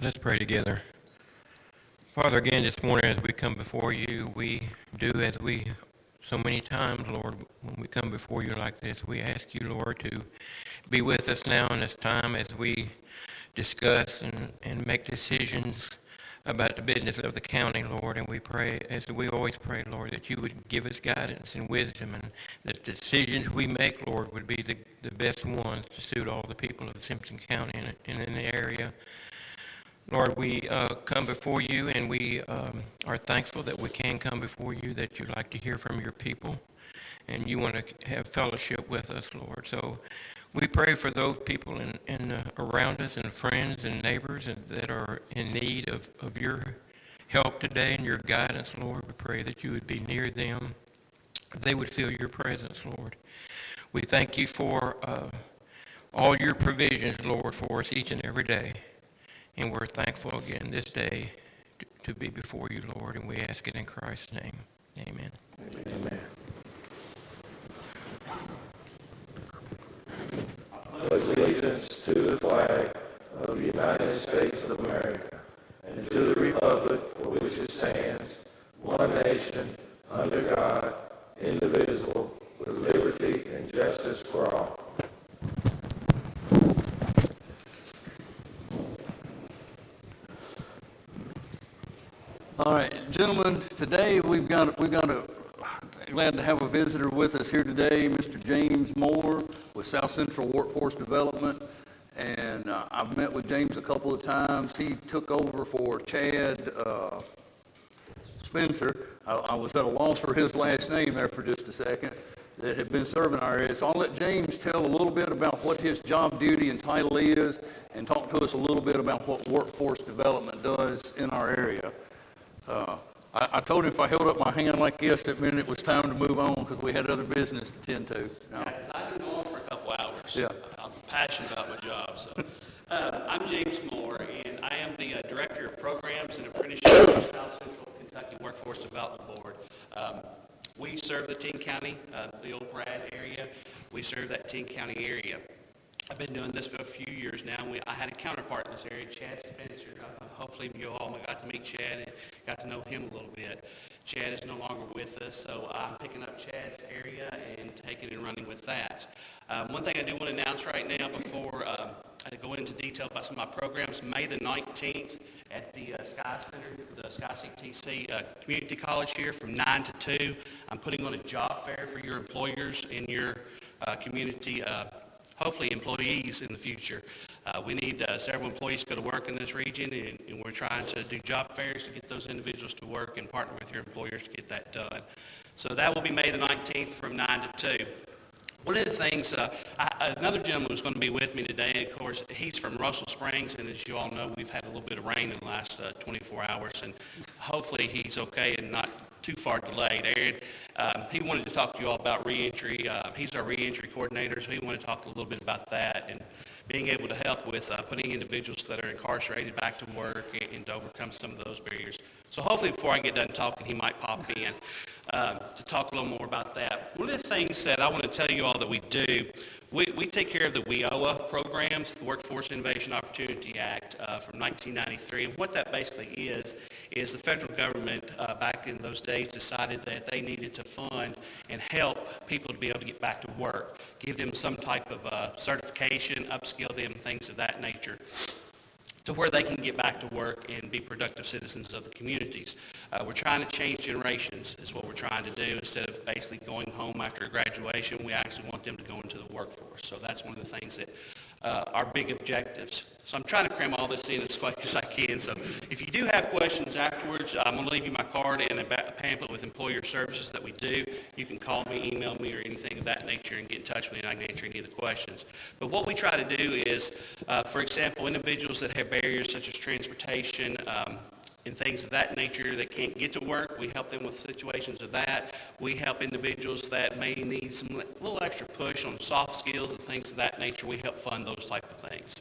Let's pray together. Father, again this morning as we come before you, we do as we so many times, Lord, when we come before you like this, we ask you, Lord, to be with us now in this time as we discuss and make decisions about the business of the county, Lord. And we pray, as we always pray, Lord, that you would give us guidance and wisdom, and that the decisions we make, Lord, would be the best ones to suit all the people of Simpson County and in the area. Lord, we come before you, and we are thankful that we can come before you, that you like to hear from your people, and you want to have fellowship with us, Lord. So we pray for those people around us, and friends and neighbors that are in need of your help today and your guidance, Lord. We pray that you would be near them, they would feel your presence, Lord. We thank you for all your provisions, Lord, for us each and every day. And we're thankful again this day to be before you, Lord, and we ask it in Christ's name. Amen. Amen. I pledge allegiance to the flag of the United States of America and to the republic for which it stands, one nation, under God, indivisible, with liberty and justice for all. All right, gentlemen, today we've got a glad to have a visitor with us here today, Mr. James Moore with South Central Workforce Development. And I've met with James a couple of times. He took over for Chad Spencer. I was at a loss for his last name there for just a second, that had been serving our area. So I'll let James tell a little bit about what his job duty and title is, and talk to us a little bit about what workforce development does in our area. I told him if I held up my hand like this, that meant it was time to move on because we had other business to tend to. No. I can go on for a couple hours. Yeah. I'm passionate about my job. So, I'm James Moore, and I am the Director of Programs and Apprenticeship for South Central Kentucky Workforce Development Board. We serve the Teague County, the old Brad area. We serve that Teague County area. I've been doing this for a few years now. I had a counterpart in this area, Chad Spencer. Hopefully you all got to meet Chad and got to know him a little bit. Chad is no longer with us, so I'm picking up Chad's area and taking and running with that. One thing I do want to announce right now before I go into detail about some of my programs, May the 19th at the Sky Center, the Sky CTC Community College here from 9 to 2. I'm putting on a job fair for your employers in your community, hopefully employees in the future. We need several employees to go to work in this region, and we're trying to do job fairs to get those individuals to work and partner with your employers to get that done. So that will be May the 19th from 9 to 2. One of the things, another gentleman was going to be with me today. Of course, he's from Russell Springs, and as you all know, we've had a little bit of rain in the last 24 hours, and hopefully he's okay and not too far delayed. Aaron, he wanted to talk to you all about reentry. He's our reentry coordinator, so he wanted to talk a little bit about that and being able to help with putting individuals that are incarcerated back to work and to overcome some of those barriers. So hopefully before I get done talking, he might pop in to talk a little more about that. One of the things that I want to tell you all that we do, we take care of the WIOA programs, the Workforce Innovation Opportunity Act from 1993. And what that basically is the federal government back in those days decided that they needed to fund and help people to be able to get back to work, give them some type of certification, upskill them, things of that nature, to where they can get back to work and be productive citizens of the communities. We're trying to change generations is what we're trying to do. Instead of basically going home after graduation, we actually want them to go into the workforce. So that's one of the things that are big objectives. So I'm trying to cram all this in as quick as I can. So if you do have questions afterwards, I'm going to leave you my card and a pamphlet with employer services that we do. You can call me, email me, or anything of that nature and get in touch with me, and I can answer any of the questions. But what we try to do is, for example, individuals that have barriers such as transportation, and things of that nature that can't get to work, we help them with situations of that. We help individuals that may need some little extra push on soft skills and things of that nature. We help fund those type of things.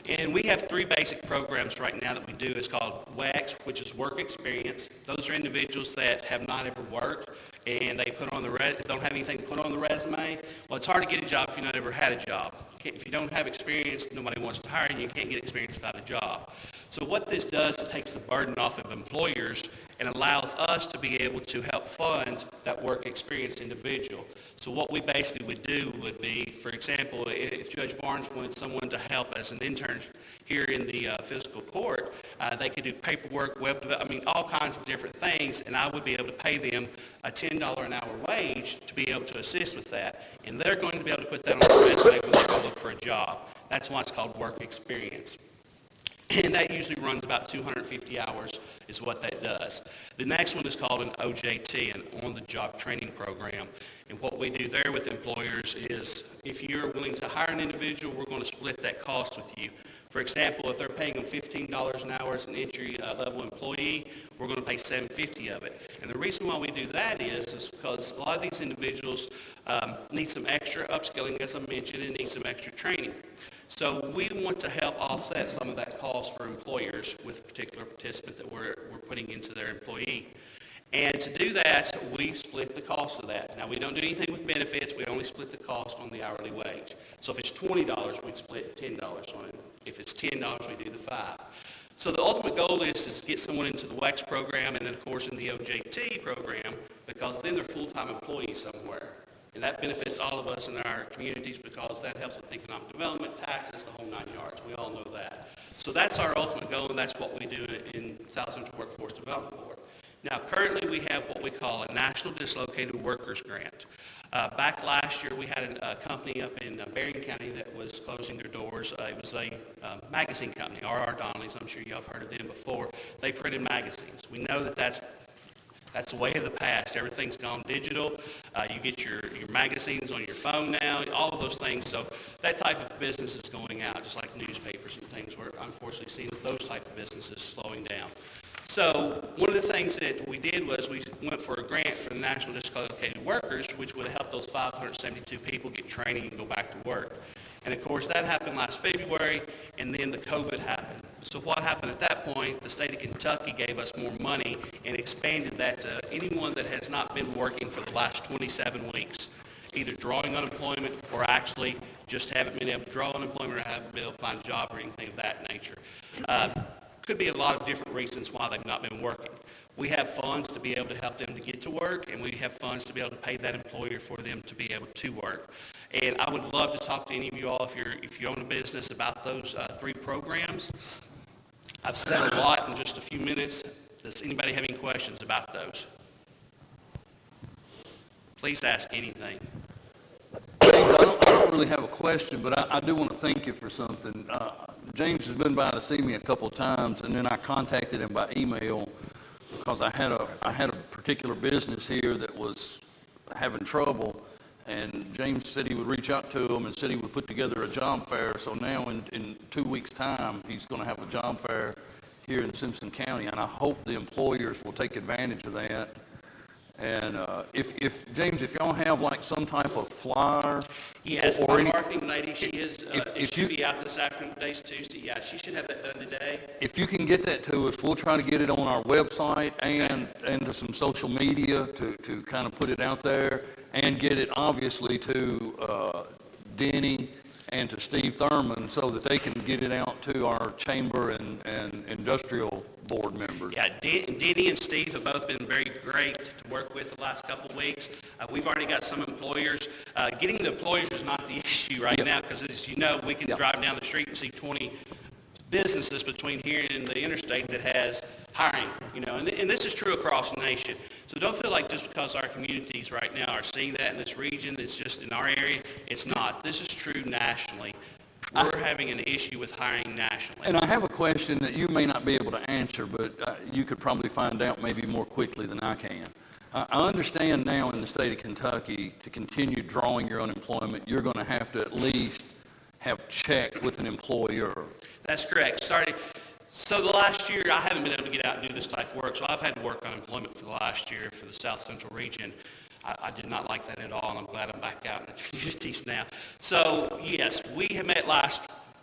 And we have three basic programs right now that we do. It's called WEX, which is work experience. Those are individuals that have not ever worked and they put on don't have anything to put on the resume. Well, it's hard to get a job if you've not ever had a job. if you don't have experience, nobody wants to hire you. You can't get experience without a job. So what this does, it takes the burden off of employers and allows us to be able to help fund that work experience individual. So what we basically would do would be, for example, if Judge Barnes wanted someone to help as an intern here in the fiscal court, they could do paperwork, web development, all kinds of different things, and I would be able to pay them a $10 an hour wage to be able to assist with that. And they're going to be able to put that on their resume when they go look for a job. That's why it's called work experience. And that usually runs about 250 hours is what that does. The next one is called an OJT, an on-the-job training program. And what we do there with employers is if you're willing to hire an individual, we're going to split that cost with you. For example, if they're paying them $15 an hour as an entry-level employee, we're going to pay $7.50 of it. And the reason why we do that is because a lot of these individuals need some extra upskilling, as I mentioned, and need some extra training. So we want to help offset some of that cost for employers with a particular participant that we're putting into their employee. And to do that, we split the cost of that. Now, we don't do anything with benefits. We only split the cost on the hourly wage. So if it's $20, we'd split $10 on it. If it's $10, we do the $5. So the ultimate goal is to get someone into the WEX program and then, of course, in the OJT program, because then they're full-time employees somewhere. And that benefits all of us in our communities because that helps with economic development, taxes, the whole 9 yards. We all know that. So that's our ultimate goal, and that's what we do in South Central Workforce Development Board. Now, currently we have what we call a National Dislocated Workers Grant. Back last year, we had a company up in Berrien County that was closing their doors. It was a magazine company, R.R. Donnelly's. I'm sure y'all have heard of them before. They printed magazines. We know that that's the way of the past. Everything's gone digital. You get your magazines on your phone now, all of those things. So that type of business is going out, just like newspapers and things. We're unfortunately seeing those type of businesses slowing down. So one of the things that we did was we went for a grant for the National Dislocated Workers, which would have helped those 572 people get training and go back to work. And of course, that happened last February, and then the COVID happened. So what happened at that point, the state of Kentucky gave us more money and expanded that to anyone that has not been working for the last 27 weeks, either drawing unemployment or actually just haven't been able to draw unemployment or haven't been able to find a job or anything of that nature. Could be a lot of different reasons why they've not been working. We have funds to be able to help them to get to work, and we have funds to be able to pay that employer for them to be able to work. And I would love to talk to any of you all if you own a business about those 3 programs. I've said a lot in just a few minutes. Does anybody have any questions about those? Please ask anything. I don't really have a question, but I do want to thank you for something. James has been by to see me a couple of times, and then I contacted him by email because I had a particular business here that was having trouble, and James said he would reach out to him and said he would put together a job fair. So now in 2 weeks' time, he's going to have a job fair here in Simpson County, and I hope the employers will take advantage of that. And if James, if y'all have like some type of flyer, yes, or our any, marketing lady, she is. if She'll you- be out this afternoon. Today's Tuesday. Yeah, she should have that done today. if you can get that to us, we'll try to get it on our website and to some social media to kind of put it out there and get it obviously to Denny and to Steve Thurman so that they can get it out to our chamber and industrial board members. Yeah, Denny and Steve have both been very great to work with the last couple of weeks. We've already got some employers. Getting the employers is not the issue right now because, as you know, we can drive down the street and see 20 businesses between here and the interstate that has hiring, and this is true across the nation. So don't feel like just because our communities right now are seeing that in this region, it's just in our area. It's not. This is true nationally. We're having an issue with hiring nationally. And I have a question that you may not be able to answer, but you could probably find out maybe more quickly than I can. I understand now in the state of Kentucky, to continue drawing your unemployment, you're going to have to at least have checked with an employer. That's correct. So the last year, I haven't been able to get out and do this type of work, so I've had to work on employment for the last year for the South Central region. I did not like that at all, and I'm glad I'm back out in the communities now. So, yes, we have met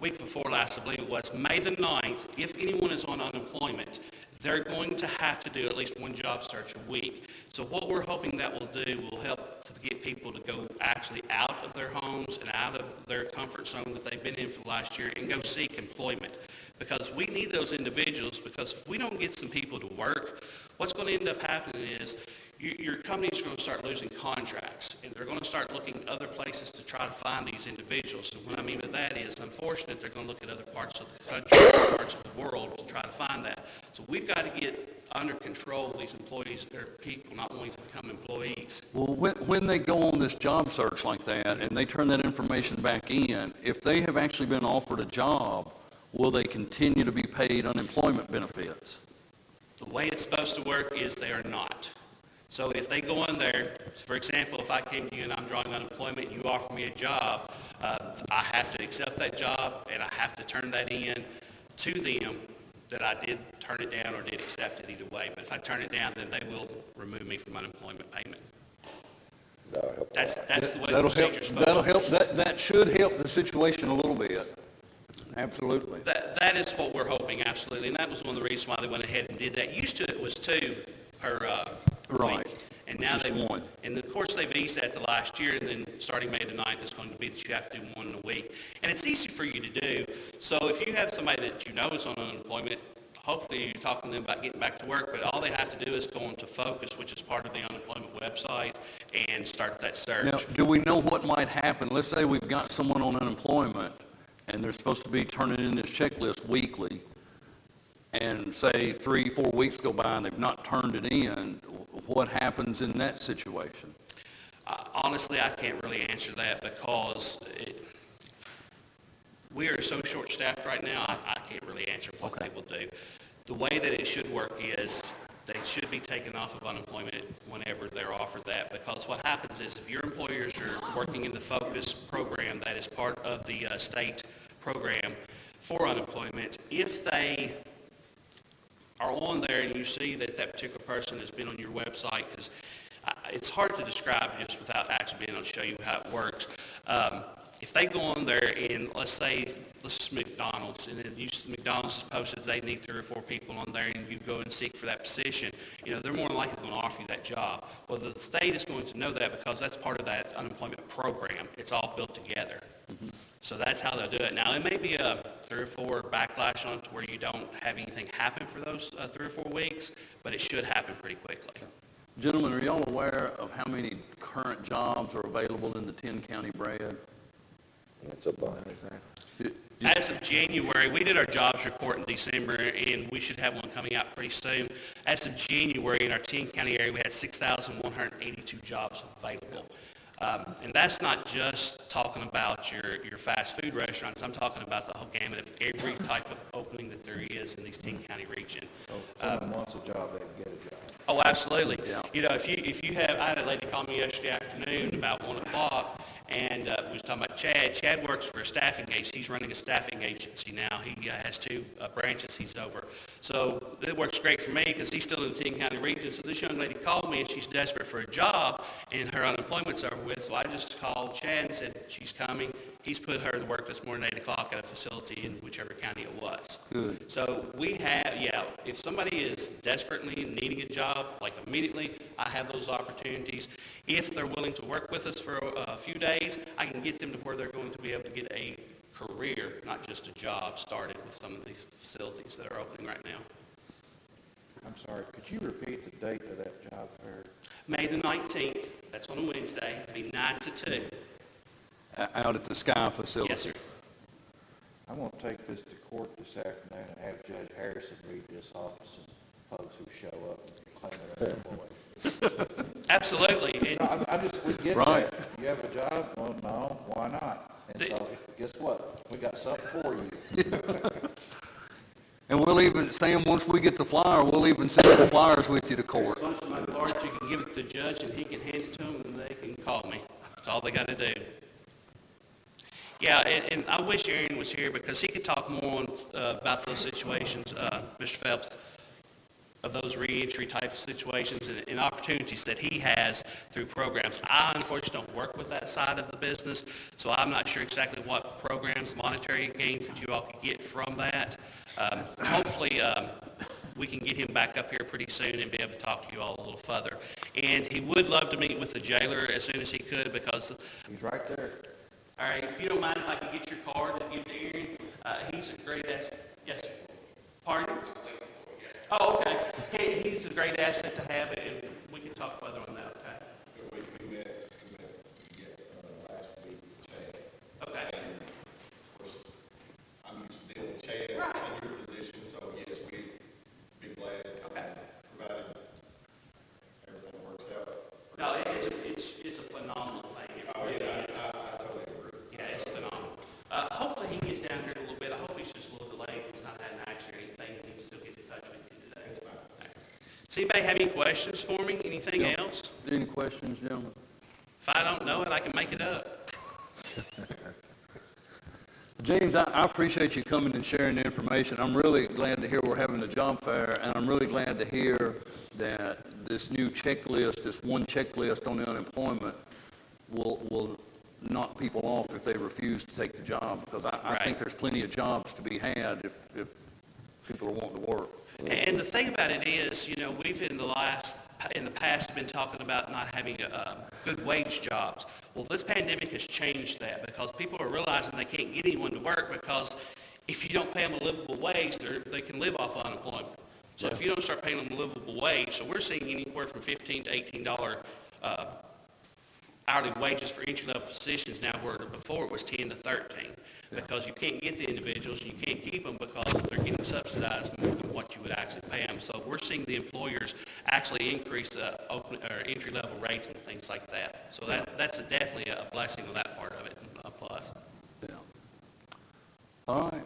week before last, I believe it was, May the 9th. If anyone is on unemployment, they're going to have to do at least one job search a week. So what we're hoping that will do will help to get people to go actually out of their homes and out of their comfort zone that they've been in for the last year and go seek employment. Because we need those individuals, because if we don't get some people to work, what's going to end up happening is your company's going to start losing contracts, and they're going to start looking other places to try to find these individuals. And what I mean by that is, unfortunately, they're going to look at other parts of the country, other parts of the world to try to find that. So we've got to get under control these employees or people not wanting to become employees. Well, when they go on this job search like that and they turn that information back in, if they have actually been offered a job, will they continue to be paid unemployment benefits? The way it's supposed to work is they are not. So if they go in there, for example, if I came to you and I'm drawing unemployment and you offer me a job, I have to accept that job and I have to turn that in to them that I did turn it down or did accept it either way. But if I turn it down, then they will remove me from unemployment payment. That's the way the procedure's supposed to work. That should help the situation a little bit. Absolutely. That is what we're hoping, absolutely. And that was one of the reasons why they went ahead and did that. Used to it was 2 per Right. week. And now Just one. And of course they've eased that the last year, and then starting May the 9th, it's going to be that you have to do 1 a week. And it's easy for you to do. So if you have somebody that you know is on unemployment, hopefully you're talking to them about getting back to work, but all they have to do is go into Focus, which is part of the unemployment website, and start that search. Now, do we know what might happen? Let's say we've got someone on unemployment and they're supposed to be turning in this checklist weekly, and say 3-4 weeks go by and they've not turned it in. What happens in that situation? Honestly, I can't really answer that because we are so short-staffed right now, I can't really answer what they will do. The way that it should work is they should be taken off of unemployment whenever they're offered that, because what happens is if your employers are working in the Focus program that is part of the state program for unemployment, if they are on there and you see that that particular person has been on your website, because it's hard to describe just without actually being able to show you how it works. If they go on there and let's just McDonald's, and then McDonald's has posted they need 3 or 4 people on there, and you go and seek for that position, they're more than likely going to offer you that job. Well, the state is going to know that because that's part of that unemployment program. It's all built together. Mm-hmm. So that's how they'll do it. Now, it may be a 3 or 4 backlash on it to where you don't have anything happen for those 3 or 4 weeks, but it should happen pretty quickly. Gentlemen, are y'all aware of how many current jobs are available in the 10-county Brad? It's a bunch. As of January, we did our jobs report in December, and we should have one coming out pretty soon. As of January, in our 10-county area, we had 6,182 jobs available. And that's not just talking about your fast food restaurants. I'm talking about the whole gamut of every type of opening that there is in these 10-county region. So if someone wants a job, they can get a job. Oh, absolutely. Yeah. If you have, I had a lady call me yesterday afternoon about 1 o'clock, and we was talking about Chad. Chad works for a staffing agency. He's running a staffing agency now. He has 2 branches he's over. So it works great for me because he's still in the 10-county region. So this young lady called me, and she's desperate for a job, and her unemployment's over with. So I just called Chad and said she's coming. He's put her to work this morning at 8 o'clock at a facility in whichever county it was. Good. So we have, if somebody is desperately needing a job, like immediately, I have those opportunities. If they're willing to work with us for a few days, I can get them to where they're going to be able to get a career, not just a job, started with some of these facilities that are opening right now. I'm sorry, could you repeat the date of that job fair? May the 19th, that's on a Wednesday, it'll be 9 to 2. Out at the Sky facility? Yes, sir. I'm going to take this to court this afternoon and have Judge Harrison read this off to some folks who show up and claim they're unemployed. Absolutely. No, we get Right. that. You have a job? Well, no, why not? And so, guess what? We got something for you. And we'll even, Sam, once we get the flyer, we'll even send the flyers with you to court. There's a bunch of my cards, you can give it to the judge, and he can hand it to them, and they can call me. That's all they got to do. Yeah, and I wish Aaron was here because he could talk more about those situations, Mr. Phelps, of those reentry type of situations and opportunities that he has through programs. I unfortunately don't work with that side of the business, so I'm not sure exactly what programs, monetary gains that you all could get from that. Hopefully, we can get him back up here pretty soon and be able to talk to you all a little further. And he would love to meet with the jailer as soon as he could, because, He's right there. all right, if you don't mind if I can get your card and give it to Aaron, he's a great asset. Yes, sir. Pardon? Oh, okay. He's a great asset to have, and we can talk further on that, okay? We met last week with Chad. Okay. And of course, I'm used to dealing with Chad in your position, so yes, we'd be glad. Okay. Provided everything works out. No, it's a phenomenal thing. It Oh, really yeah, is. I totally agree. Yeah, it's phenomenal. Hopefully he gets down here in a little bit. I hope he's just a little delayed. He's not had an accident or anything. He can still get in touch with you today. That's fine. Does anybody have any questions for me? Anything Yeah. else? Any questions, gentlemen? If I don't know it, I can make it up. James, I appreciate you coming and sharing the information. I'm really glad to hear we're having a job fair, and I'm really glad to hear that this new checklist, this one checklist on the unemployment will knock people off if they refuse to take the job, because I Right. think there's plenty of jobs to be had if people are wanting to work. And the thing about it is, we've in the past been talking about not having good wage jobs. Well, this pandemic has changed that, because people are realizing they can't get anyone to work, because if you don't pay them a livable wage, they can live off unemployment. So if you don't start paying them a livable wage, so we're seeing anywhere from $15 to $18 hourly wages for entry-level positions now, where before it was 10 to 13, because you can't get the individuals, you can't keep them because they're getting subsidized more than what you would actually pay them. So we're seeing the employers actually increase entry-level rates and things like that. So that's definitely a blessing on that part of it, a plus. Yeah. All right.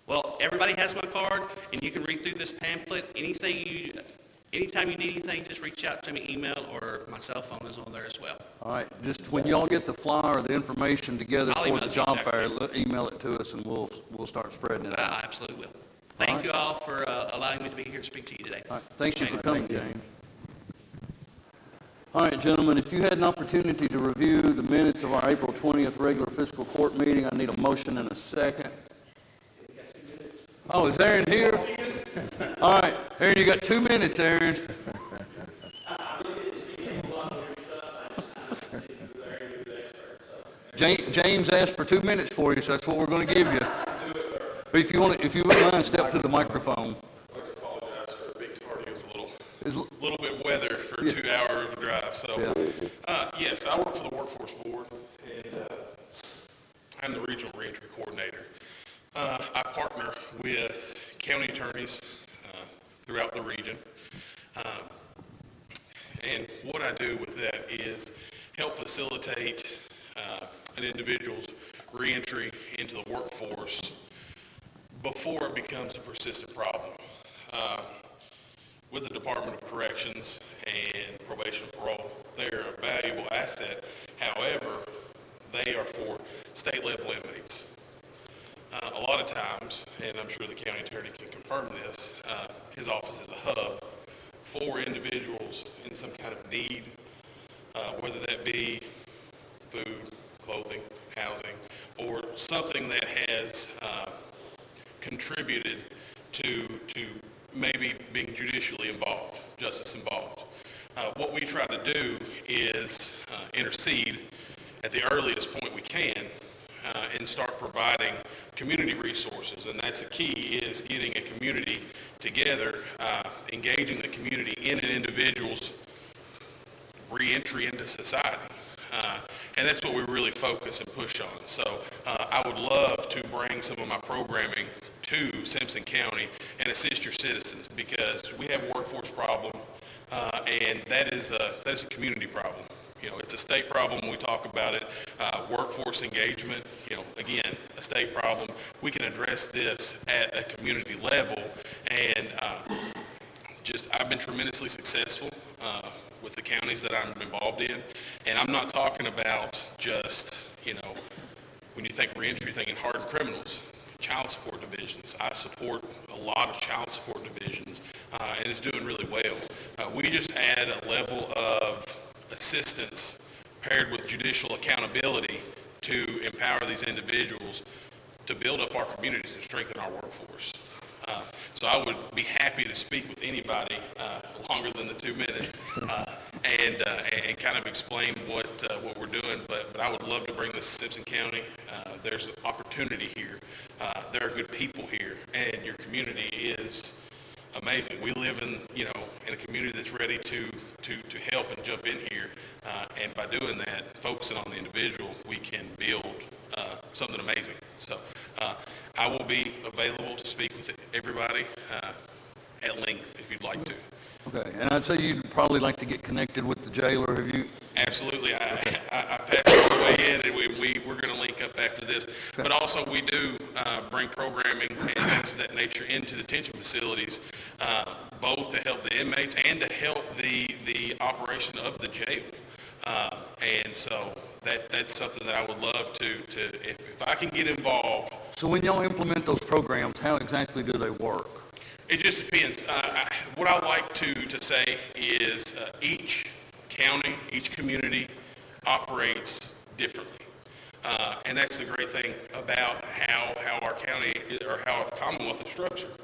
Well, everybody has my card, and you can read through this pamphlet. Anytime you need anything, just reach out to me, email, or my cell phone is on there as well. All right, just when y'all get the flyer, the information together I'll for email the it to you, job sir. fair, email it to us, and we'll start spreading it out. I absolutely will. Thank you all for allowing me to be here to speak to you today. All right, thank you for Appreciate coming, James. All right, gentlemen, if you had an opportunity to review the minutes of our April 20th regular fiscal court meeting, I need a motion and a second. Oh, is Aaron here? All right, Aaron, you got 2 minutes, Aaron. James asked for 2 minutes for you, so that's what we're going to give you. But if you wouldn't mind, step to the microphone. I'd like to apologize for a bit tardy. It was a little bit weather for a 2-hour drive. So, yes, I work for the Workforce Board, and I'm the Regional Reentry Coordinator. I partner with county attorneys throughout the region. And what I do with that is help facilitate an individual's reentry into the workforce before it becomes a persistent problem. With the Department of Corrections and Probation and Parole, they're a valuable asset. However, they are for state-level inmates. A lot of times, and I'm sure the county attorney can confirm this, his office is a hub for individuals in some kind of need, whether that be food, clothing, housing, or something that has contributed to maybe being judicially involved, justice involved. What we try to do is intercede at the earliest point we can and start providing community resources. And that's the key, is getting a community together, engaging the community in an individual's reentry into society. And that's what we really focus and push on. So I would love to bring some of my programming to Simpson County and assist your citizens, because we have a workforce problem, and that is a community problem. It's a state problem when we talk about it. Workforce engagement, again, a state problem. We can address this at a community level, and I've been tremendously successful with the counties that I'm involved in. And I'm not talking about just, when you think reentry, you're thinking hardened criminals, child support divisions. I support a lot of child support divisions, and it's doing really well. We just add a level of assistance paired with judicial accountability to empower these individuals to build up our communities and strengthen our workforce. So I would be happy to speak with anybody longer than the 2 minutes and kind of explain what we're doing. But I would love to bring this to Simpson County. There's opportunity here. There are good people here, and your community is amazing. We live in a community that's ready to help and jump in here, and by doing that, focusing on the individual, we can build something amazing. So I will be available to speak with everybody at length if you'd like to. Okay, and I'd say you'd probably like to get connected with the jailer. Have you? Absolutely. I passed all the way in, and we're going to link up after this. Okay. But also we do bring programming and things of that nature into detention facilities, both to help the inmates and to help the operation of the jail. And so that's something that I would love to if I can get involved. So when y'all implement those programs, how exactly do they work? It just depends. What I like to say is each county, each community operates differently. And that's the great thing about how our county or how the Commonwealth is structured.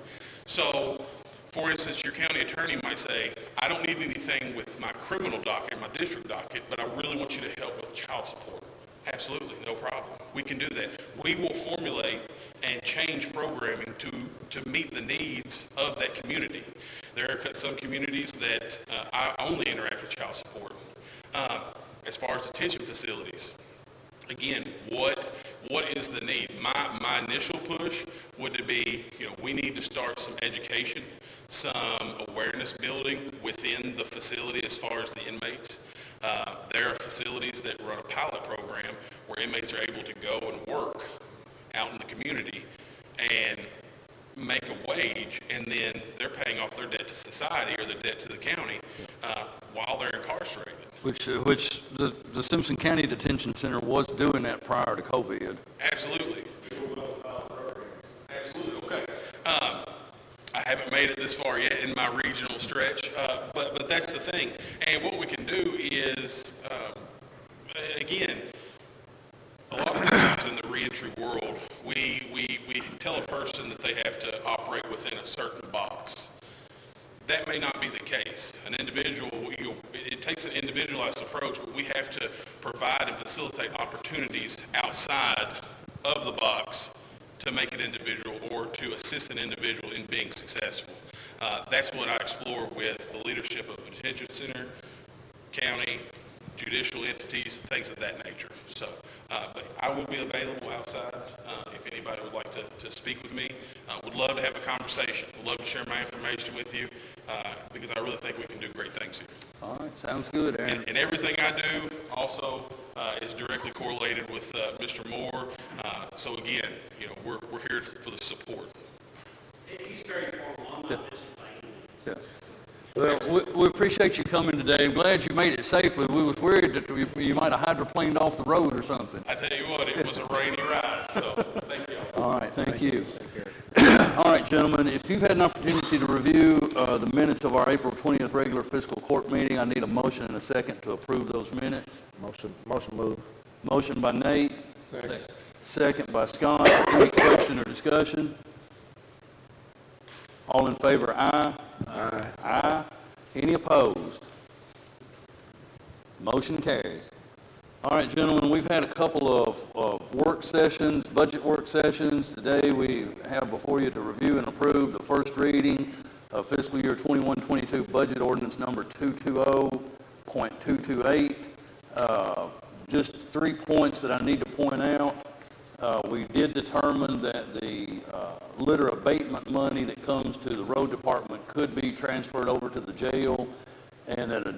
So, for instance, your county attorney might say, I don't need anything with my criminal docket, my district docket, but I really want you to help with child support. Absolutely, no problem. We can do that. We will formulate and change programming to meet the needs of that community. There are some communities that I only interact with child support. As far as detention facilities, again, what is the need? My initial push would be, we need to start some education, some awareness building within the facility as far as the inmates. There are facilities that run a pilot program where inmates are able to go and work out in the community and make a wage, and then they're paying off their debt to society or their debt to the county while they're incarcerated. Which the Simpson County Detention Center was doing that prior to COVID. Absolutely. Absolutely. Okay. I haven't made it this far yet in my regional stretch, but that's the thing. And what we can do is, again, a lot of times in the reentry world, we tell a person that they have to operate within a certain box. That may not be the case. An individual, it takes an individualized approach, but we have to provide and facilitate opportunities outside of the box to make an individual or to assist an individual in being successful. That's what I explore with the leadership of the detention center, county, judicial entities, things of that nature. So, but I will be available outside if anybody would like to speak with me. Would love to have a conversation. Would love to share my information with you because I really think we can do great things here. All right, sounds good, Aaron. And everything I do also is directly correlated with Mr. Moore. So again, we're here for the support. He's very formal. I'm not just Yeah. Well, we appreciate you coming today. I'm glad you made it safely. We was worried that you might have hydroplaned off the road or something. I tell you what, it was a rainy ride, so thank you. All right, thank you. All right, gentlemen, if you've had an opportunity to review the minutes of our April 20th regular fiscal court meeting, I need a motion and a second to approve those minutes. Motion move. Motion by Nate. Second by Scott. Any question or discussion? All in favor, aye? Aye. Aye. Any opposed? Motion carries. All right, gentlemen, we've had a couple of work sessions, budget work sessions. Today we have before you to review and approve the first reading of fiscal year 21-22 budget ordinance number 220.228. Just 3 points that I need to point out. We did determine that the litter abatement money that comes to the road department could be transferred over to the jail, and that a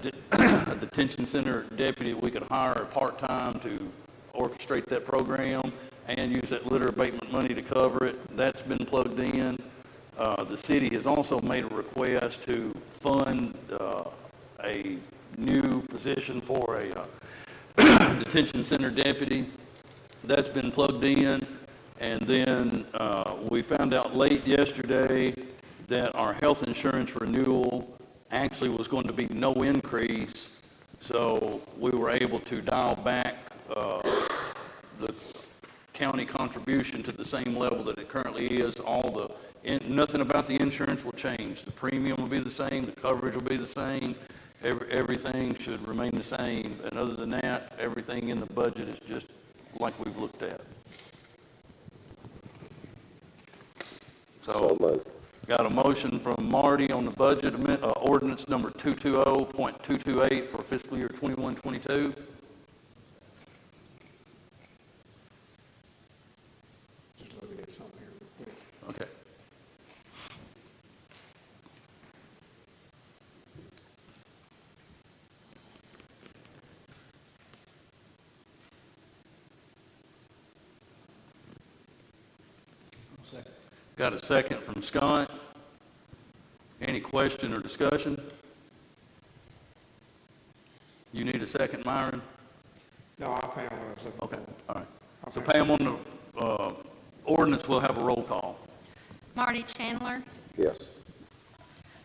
detention center deputy, we could hire part-time to orchestrate that program and use that litter abatement money to cover it. That's been plugged in. The city has also made a request to fund a new position for a detention center deputy. That's been plugged in. And then we found out late yesterday that our health insurance renewal actually was going to be no increase. So we were able to dial back the county contribution to the same level that it currently is. All the nothing about the insurance will change. The premium will be the same, the coverage will be the same, everything should remain the same. And other than that, everything in the budget is just like we've looked at. So moved. Got a motion from Marty on the budget amendment, ordinance number 220.228 for fiscal year 21-22. Just looking at something here real quick. Okay. Got a second from Scott. Any question or discussion? You need a second, Myron? No, I'll pay on what I was looking Okay, for. all right. So Pam, on the ordinance, we'll have a roll call. Marty Chandler, Yes.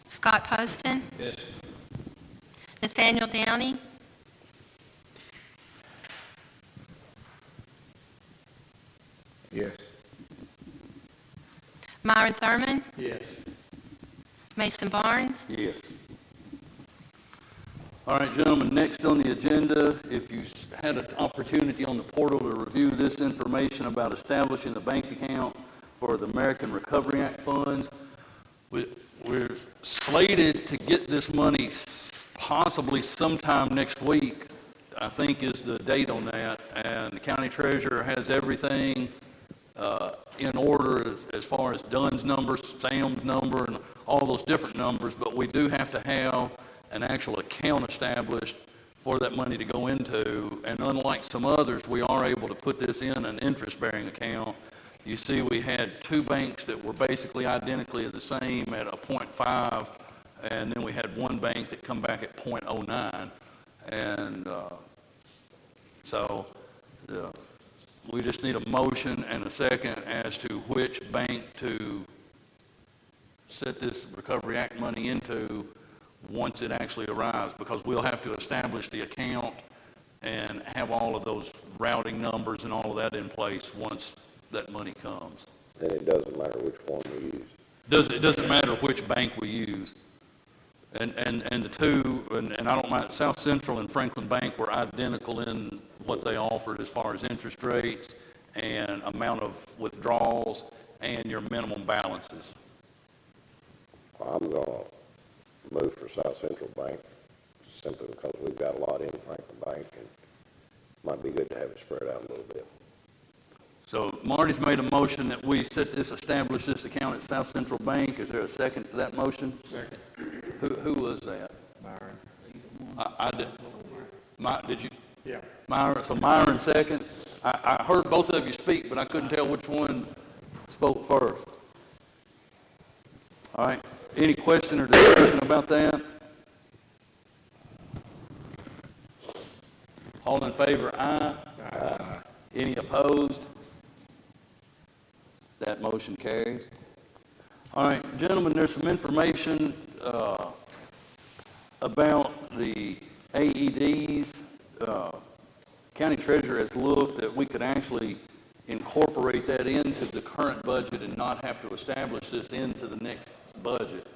Scott Poston. Yes. Nathaniel Downey, Yes. Myron Thurman, Yes. Mason Barnes, Yes. All right, gentlemen, next on the agenda, if you had an opportunity on the portal to review this information about establishing the bank account for the American Recovery Act funds, we're slated to get this money possibly sometime next week, I think is the date on that, and the county treasurer has everything in order as far as Dunn's number, Sam's number, and all those different numbers, but we do have to have an actual account established for that money to go into, and unlike some others, we are able to put this in an interest-bearing account. You see, we had two banks that were basically identically the same at a 0.5, and then we had one bank that come back at 0.09, and we just need a motion and a second as to which bank to set this Recovery Act money into once it actually arrives, because we'll have to establish the account and have all of those routing numbers and all of that in place once that money comes. And it doesn't matter which one we use. It doesn't matter which bank we use. And the two, and I don't mind, South Central and Franklin Bank were identical in what they offered as far as interest rates and amount of withdrawals and your minimum balances. I'm going to move for South Central Bank simply because we've got a lot in Franklin Bank, and it might be good to have it spread out a little bit. So Marty's made a motion that we establish this account at South Central Bank. Is there a second to that motion? Second. Who was that? Myron. I did. Did you? Yeah. Myron, so Myron second. I heard both of you speak, but I couldn't tell which one spoke first. All right. Any question or discussion about that? All in favor, aye. Aye. Any opposed? That motion carries. All right, gentlemen, there's some information about the AEDs. County Treasurer has looked that we could actually incorporate that into the current budget and not have to establish this into the next budget.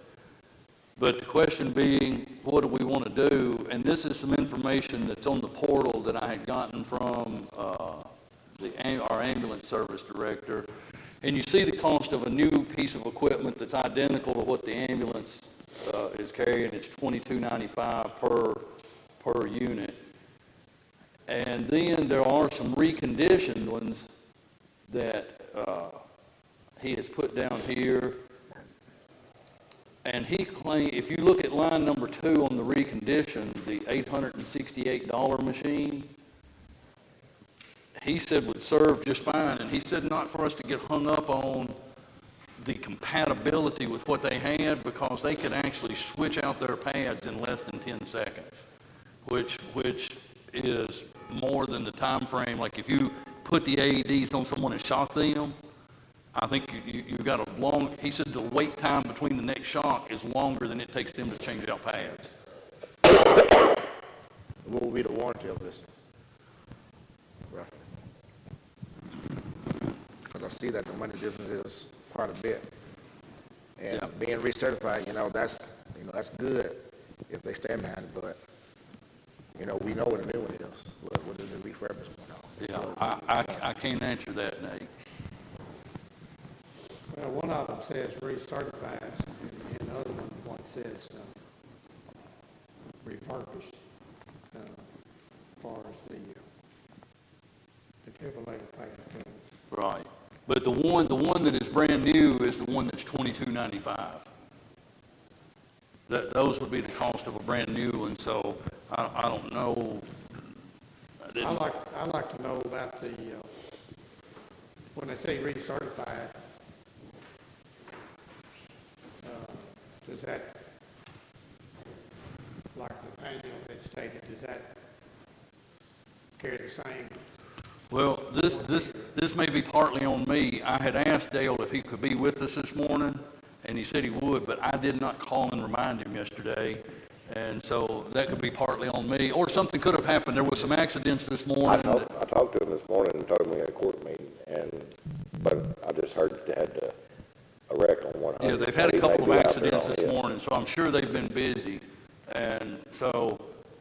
But the question being, what do we want to do? And this is some information that's on the portal that I had gotten from our ambulance service director. And you see the cost of a new piece of equipment that's identical to what the ambulance is carrying. It's $22.95 per unit. And then there are some reconditioned ones that he has put down here. And he claimed, if you look at line number 2 on the reconditioned, the $868 machine, he said would serve just fine. And he said not for us to get hung up on the compatibility with what they had, because they could actually switch out their pads in less than 10 seconds, which is more than the time frame. Like if you put the AEDs on someone and shock them, I think you've got a long, he said the wait time between the next shock is longer than it takes them to change out pads. What will be the warranty of this? Roughly. Because I see that the money difference is quite a bit. And Yeah. being recertified, that's good if they stand behind it, but, we know what a new one is, what is the refurbishment on. Yeah, I can't answer that, Nate. Well, one of them says recertified, and the other one says refurbished, as far as the defibrillator payment. Right. But the one that is brand new is the one that's $22.95. Those would be the cost of a brand new one, so I don't know. I'd like to know about the, when they say recertified, does that, like Nathaniel had stated, does that carry the same? Well, this may be partly on me. I had asked Dale if he could be with us this morning, and he said he would, but I did not call and remind him yesterday. And so that could be partly on me, or something could have happened. There was some accidents this I morning. talked to him this morning and told him we had a court meeting, but I just heard they had a wreck on 100. Yeah, they've had He a may couple of be out there accidents on this it. morning, so I'm sure they've been busy. And so,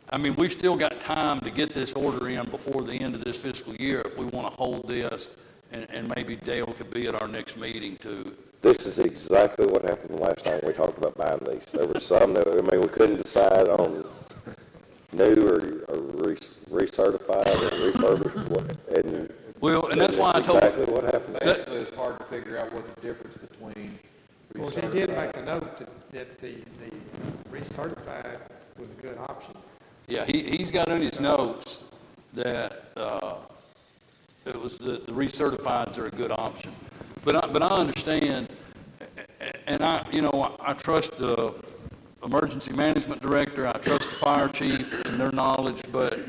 I mean, we've still got time to get this order in before the end of this fiscal year if we want to hold this, and maybe Dale could be at our next meeting too. This is exactly what happened last time we talked about buying these. There were some that, we couldn't decide on new or recertified or refurbished. And that's why I told That's exactly what happened. Basically, it's hard to figure out what the difference between Of course, he did make a note that the recertified was a good option. Yeah, he's got in his notes that it was the recertifieds are a good option. But I understand, and I trust the emergency management director, I trust the fire chief and their knowledge, but,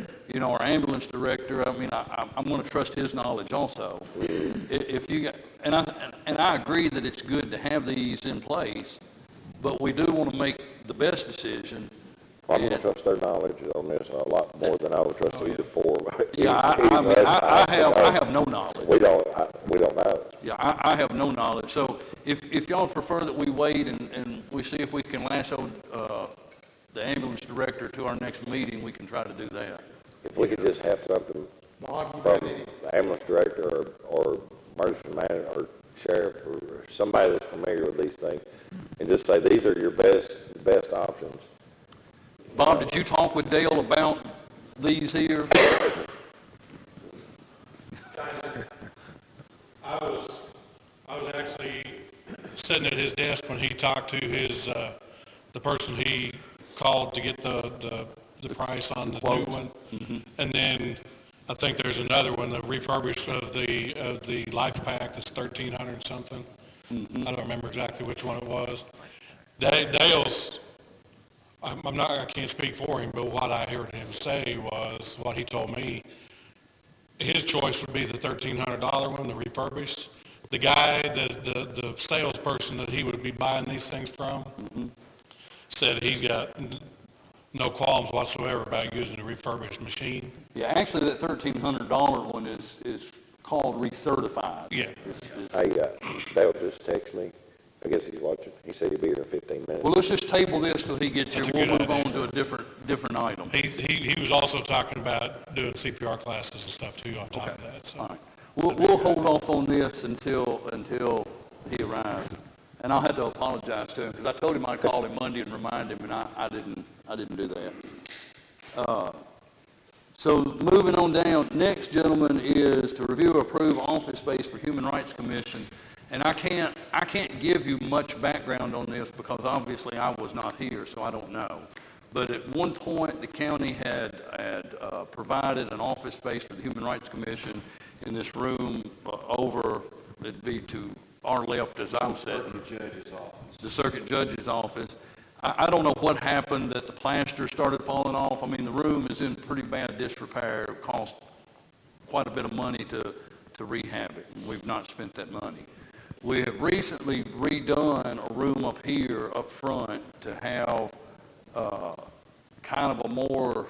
our ambulance director, I'm going to trust his knowledge also. If you got, and I agree that it's good to have these in place, but we do want to make the best decision. I'm going to trust their knowledge on this a lot more than I would trust either four. Yeah, I have no knowledge. We don't know. Yeah, I have no knowledge. So if y'all prefer that we wait and we see if we can lasso the ambulance director to our next meeting, we can try to do that. If we could just have something Bob, you from got any? the ambulance director or emergency manager or sheriff or somebody that's familiar with these things, and just say, these are your best options. Bob, did you talk with Dale about these here? I was actually sitting at his desk when he talked to his, the person he called to get the price on the new one. Mm-hmm. And then I think there's another one, the refurbished of the Life Pack that's 1,300 something. Mm-hmm. I don't remember exactly which one it was. Dale's, I can't speak for him, but what I heard him say was, what he told me, his choice would be the $1,300 one, the refurbished. The guy, the salesperson that he would be buying these things from, said he's got no qualms whatsoever about using a refurbished machine. Yeah, actually, that $1,300 one is called recertified. Yeah. Hey, Dale just texted me. I guess he's watching. He said he'll be here in 15 minutes. Well, let's just table this till he gets here. That's a We'll good move on idea. to a different item. He was also talking about doing CPR classes and stuff too on top of that, so. All right. We'll hold off on this until he arrives. And I'll have to apologize to him, because I told him I'd call him Monday and remind him, and I didn't do that. So moving on down, next, gentlemen, is to review or approve office space for Human Rights Commission. And I can't give you much background on this because obviously I was not here, so I don't know. But at one point, the county had provided an office space for the Human Rights Commission in this room over, it'd be to our left as I'm sitting. The judge's office. The circuit judge's office. I don't know what happened, that the plaster started falling off. I mean, the room is in pretty bad disrepair. It cost quite a bit of money to rehab it. We've not spent that money. We have recently redone a room up here up front to have kind of a more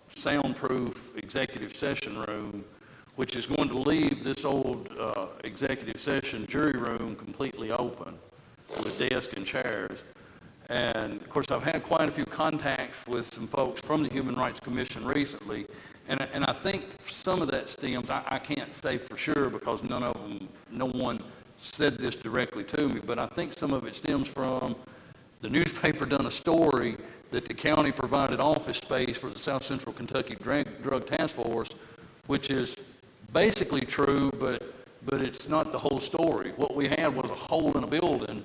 soundproof executive session room, which is going to leave this old executive session jury room completely open. with desks and chairs. And of course, I've had quite a few contacts with some folks from the Human Rights Commission recently, and I think some of that stems, I can't say for sure because no one said this directly to me, but I think some of it stems from the newspaper done a story that the county provided office space for the South Central Kentucky Drug Task Force, which is basically true, but it's not the whole story. What we had was a hole in a building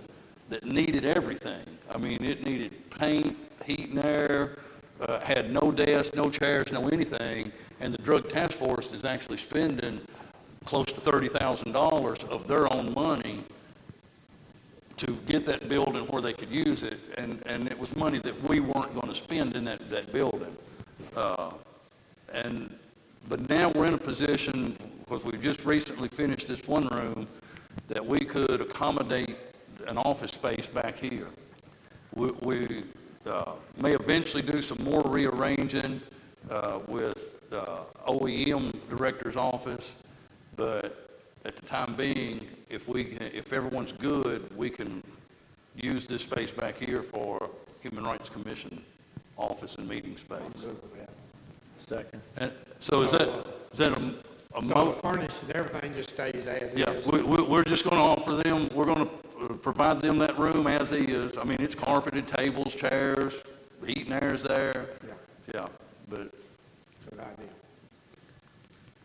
that needed everything. I mean, it needed paint, heat and air, had no desks, no chairs, no anything, and the Drug Task Force is actually spending close to $30,000 of their own money to get that building where they could use it, and it was money that we weren't going to spend in that building. But now we're in a position, because we just recently finished this one room, that we could accommodate an office space back here. We may eventually do some more rearranging with OEM director's office, but at the time being, if everyone's good, we can use this space back here for Human Rights Commission office and meeting space. Second. And so is that a So mo? furnished and everything just stays as Yeah, is? we're just going to offer them, we're going to provide them that room as is. I mean, it's carpeted, tables, chairs, heat and air's there. Yeah, but Good idea.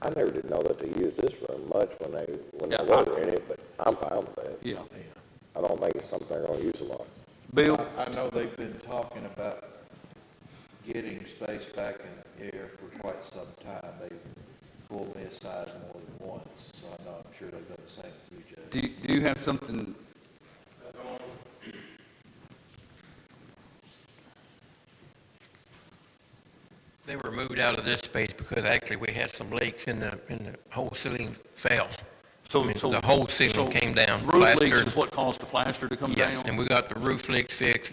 I never did know that they used this room much when they Yeah, were in it, but I'm fine with that. yeah. I don't think it's something they're gonna use a lot. Bill? I know they've been talking about getting space back in the air for quite some time. They've pulled me aside more than once, so I know, I'm sure they've done the same with you, Judge. Do you have something? They were moved out of this space because actually we had some leaks and the whole ceiling fell. So, I mean, the whole ceiling came down, Roof leaks plastered. is what caused the plaster to come Yes, down? and we got the roof leaks fixed,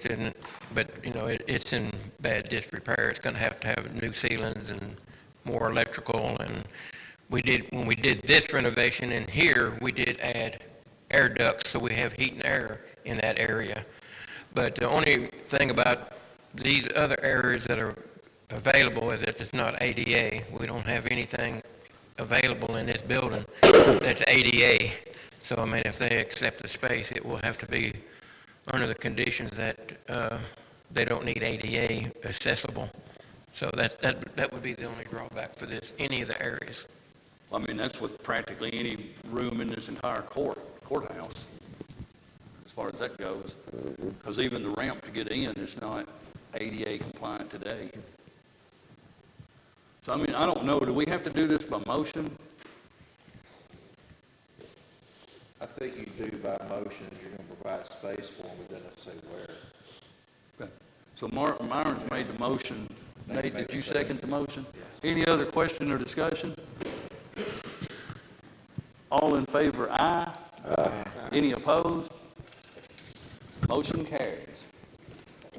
but, it's in bad disrepair. It's gonna have to have new ceilings and more electrical, and when we did this renovation in here, we did add air ducts, so we have heat and air in that area. But the only thing about these other areas that are available is that it's not ADA. We don't have anything available in this building that's ADA. So, I mean, if they accept the space, it will have to be under the conditions that they don't need ADA accessible. So that would be the only drawback for any of the areas. I mean, that's with practically any room in this entire courthouse, as far as that goes. Because even the ramp to get in is not ADA compliant today. So, I mean, I don't know, do we have to do this by motion? I think you do by motion, if you're gonna provide space for them, but then say where. Okay. So Myron's made the motion. Nate, did you second the motion? Yes. Any other question or discussion? All in favor, aye. Any opposed? Motion carries.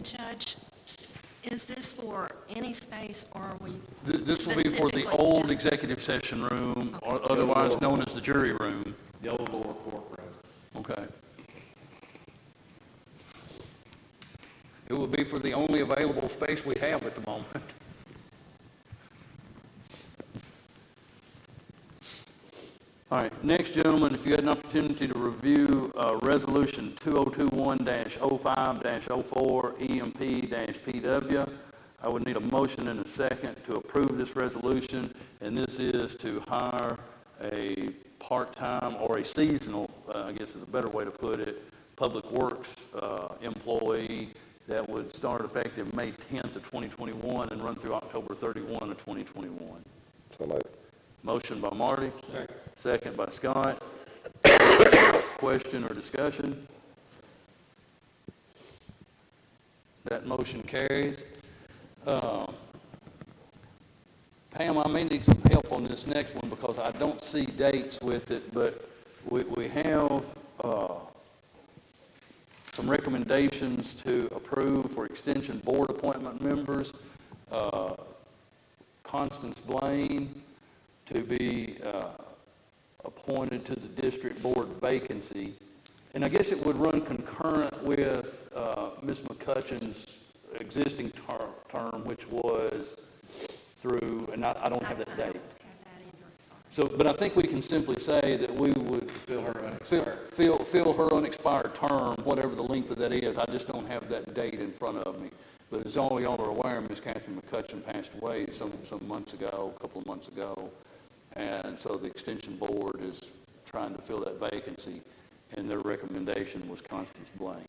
Judge, is this for any space, or are we This will be for the specifically old just- executive session room, or otherwise known as the jury room. The old lower courtroom. Okay. It will be for the only available space we have at the moment. All right, next, gentlemen, if you had an opportunity to review Resolution 2021-05-04 EMP-PW, I would need a motion and a second to approve this resolution, and this is to hire a part-time or a seasonal, I guess is a better way to put it, Public Works employee that would start effective May 10th of 2021 and run through October 31 of 2021. So moved. Motion by Marty. Second by Scott. Question or discussion? That motion carries. Pam, I may need some help on this next one because I don't see dates with it, but we have some recommendations to approve for extension board appointment members. Constance Blaine to be appointed to the district board vacancy. And I guess it would run concurrent with Ms. McCutcheon's existing term, which was through, and I don't have that date. So, but I think we can simply say that we would Fill her unexpired. fill her unexpired term, whatever the length of that is. I just don't have that date in front of me. But as all y'all are aware, Ms. Catherine McCutcheon passed away some months ago, a couple of months ago. And so the Extension Board is trying to fill that vacancy, and their recommendation was Constance Blaine.